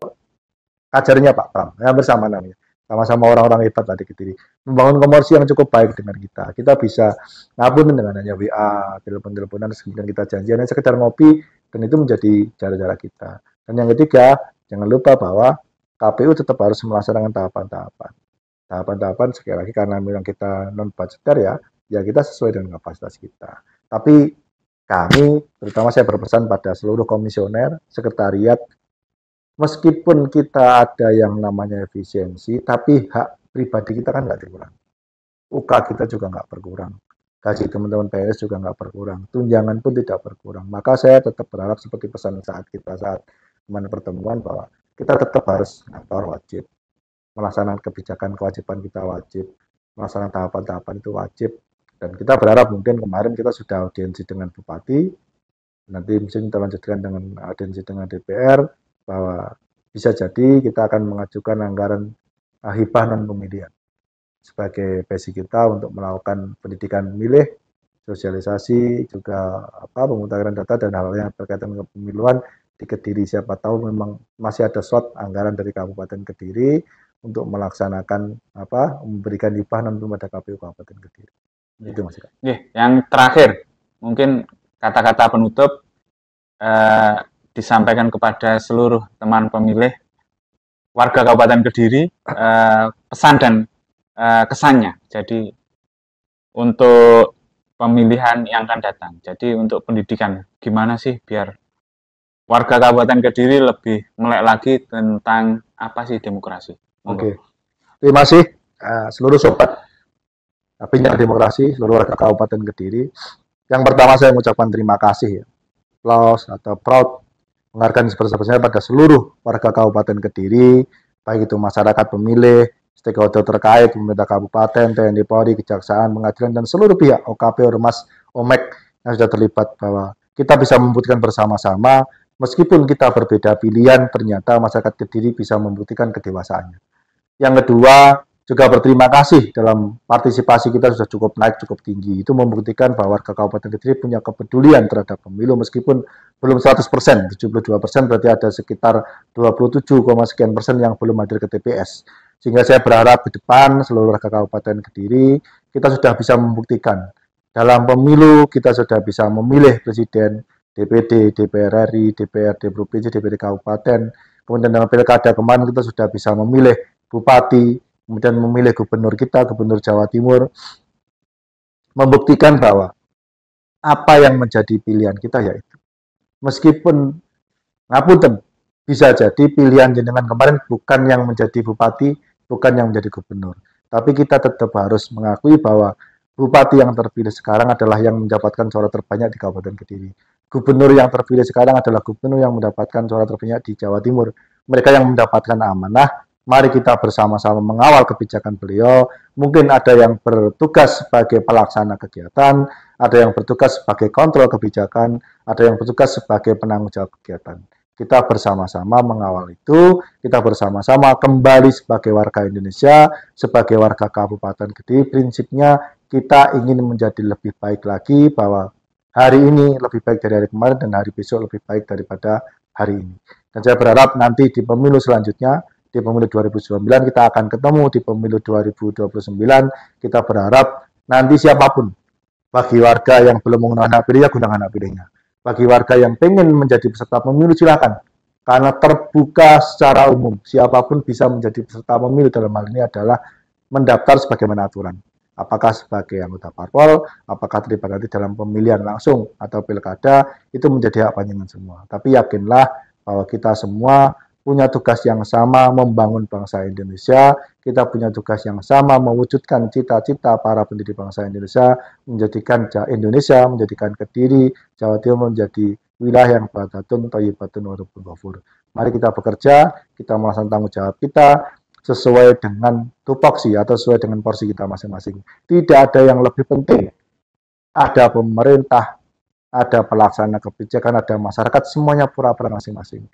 Kajarinya Pak Pram, ya bersama namanya, sama-sama orang-orang hebat tadi Kediri, membangun komunikasi yang cukup baik dengan kita. Kita bisa ngabun dengan hanya WA, telepon-teleponan, kemudian kita janjian, sekedar ngopi, dan itu menjadi cara-cara kita. Dan yang ketiga, jangan lupa bahwa KPU tetap harus melaksanakan tahapan-tahapan. Tahapan-tahapan sekali lagi karena memang kita non budgeter ya kita sesuai dengan kapasitas kita. Tapi kami, terutama saya berpesan pada seluruh komisioner, sekretariat, meskipun kita ada yang namanya efisiensi, tapi hak pribadi kita kan nggak berkurang. UK kita juga nggak berkurang. Gaji teman-teman PNS juga nggak berkurang. Tunjangan pun tidak berkurang. Maka saya tetap berharap seperti pesan saat kemarin pertemuan bahwa kita tetap harus kantor wajib, melaksanakan kebijakan kewajiban kita wajib, melaksanakan tahapan-tahapan itu wajib, dan kita berharap mungkin kemarin kita sudah audiensi dengan Bupati, nanti mungkin kita lanjutkan dengan audiensi dengan DPR, bahwa bisa jadi kita akan mengajukan anggaran hibah non pemilihan sebagai basic kita untuk melakukan pendidikan milih, sosialisasi, juga pemutakhiran data dan hal yang berkaitan dengan pemiluan di Kediri. Siapa tahu memang masih ada slot anggaran dari Kabupaten Kediri untuk melaksanakan memberikan hibah non pada KPU Kabupaten Kediri. Itu Mas. Yang terakhir, mungkin kata-kata penutup disampaikan kepada seluruh teman pemilih warga Kabupaten Kediri, pesan dan kesannya. Jadi untuk pemilihan yang akan datang. Jadi untuk pendidikan, gimana sih biar warga Kabupaten Kediri lebih melek lagi tentang apa sih demokrasi? Oke. Terima kasih seluruh sobat Bincang Demokrasi, seluruh warga Kabupaten Kediri. Yang pertama saya mengucapkan terima kasih ya. Applause atau proud menghargai sebesar-besarnya pada seluruh warga Kabupaten Kediri, baik itu masyarakat pemilih, stakeholder terkait, pemerintah kabupaten, TNI Polri, kejaksaan, pengadilan, dan seluruh pihak OKP, Ormas, OMEK yang sudah terlibat bahwa kita bisa membuktikan bersama-sama, meskipun kita berbeda pilihan, ternyata masyarakat Kediri bisa membuktikan kedewasaannya. Yang kedua, juga berterima kasih dalam partisipasi kita sudah cukup naik, cukup tinggi. Itu membuktikan bahwa warga Kabupaten Kediri punya kepedulian terhadap pemilu meskipun belum 100%, 72% berarti ada sekitar 27, sekian persen yang belum hadir ke TPS. Sehingga saya berharap ke depan seluruh warga Kabupaten Kediri kita sudah bisa membuktikan dalam pemilu kita sudah bisa memilih presiden, DPD, DPR RI, DPRD Provinsi, DPD Kabupaten. Kemudian dalam pilkada kemarin kita sudah bisa memilih bupati, kemudian memilih gubernur kita, gubernur Jawa Timur, membuktikan bahwa apa yang menjadi pilihan kita yaitu, meskipun ngapunten, bisa jadi pilihan jenengan kemarin bukan yang menjadi bupati, bukan yang menjadi gubernur. Tapi kita tetap harus mengakui bahwa bupati yang terpilih sekarang adalah yang mendapatkan suara terbanyak di Kabupaten Kediri. Gubernur yang terpilih sekarang adalah gubernur yang mendapatkan suara terbanyak di Jawa Timur. Mereka yang mendapatkan amanah, mari kita bersama-sama mengawal kebijakan beliau. Mungkin ada yang bertugas sebagai pelaksana kegiatan, ada yang bertugas sebagai kontrol kebijakan, ada yang bertugas sebagai penanggung jawab kegiatan. Kita bersama-sama mengawal itu, kita bersama-sama kembali sebagai warga Indonesia, sebagai warga Kabupaten Kediri. Prinsipnya kita ingin menjadi lebih baik lagi, bahwa hari ini lebih baik dari hari kemarin dan hari besok lebih baik daripada hari ini. Dan saya berharap nanti di pemilu selanjutnya, di pemilu 2019 kita akan ketemu, di pemilu 2029 kita berharap nanti siapapun, bagi warga yang belum menggunakan hak pilihnya, gunakan hak pilihnya. Bagi warga yang ingin menjadi peserta pemilu, silakan. Karena terbuka secara umum, siapapun bisa menjadi peserta pemilu. Dalam hal ini adalah mendaftar sebagaimana aturan. Apakah sebagai anggota parpol, apakah terlibat nanti dalam pemilihan langsung atau pilkada, itu menjadi hak panjenengan semua. Tapi yakinlah bahwa kita semua punya tugas yang sama membangun bangsa Indonesia, kita punya tugas yang sama mewujudkan cita-cita para pendiri bangsa Indonesia, menjadikan Indonesia, menjadikan Kediri, Jawa Timur menjadi wilayah yang baldatun, thayyibatun, warabun ghafur. Mari kita bekerja, kita melaksanakan tanggung jawab kita sesuai dengan tupoksi atau sesuai dengan porsi kita masing-masing. Tidak ada yang lebih penting. Ada pemerintah, ada pelaksana kebijakan, ada masyarakat, semuanya pura-pura masing-masing.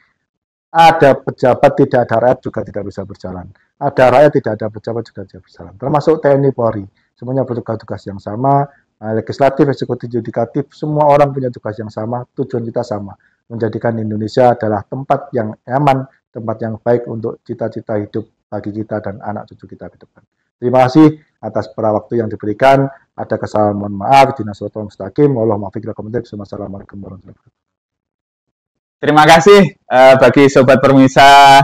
Ada pejabat, tidak ada rakyat juga tidak bisa berjalan. Ada rakyat, tidak ada pejabat juga tidak berjalan. Termasuk TNI Polri. Semuanya bertugas-tugas yang sama. Legislatif, eksekutif, yudikatif, semua orang punya tugas yang sama. Tujuan kita sama. Menjadikan Indonesia adalah tempat yang aman, tempat yang baik untuk cita-cita hidup bagi kita dan anak cucu kita ke depan. Terima kasih atas waktu yang diberikan. Ada kesalahan, mohon maaf. Dinaswatul mustaqim. Wallahumma fiqh lakum. Wassalamualaikum warahmatullahi wabarakatuh. Terima kasih bagi Sobat Permisa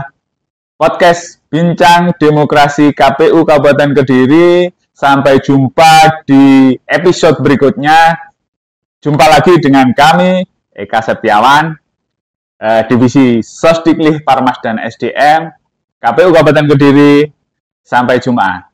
podcast Bincang Demokrasi KPU Kabupaten Kediri. Sampai jumpa di episode berikutnya. Jumpa lagi dengan kami, Eka Septiawan, Divisi Sosdiklih Parmas dan SDM, KPU Kabupaten Kediri. Sampai jumpa.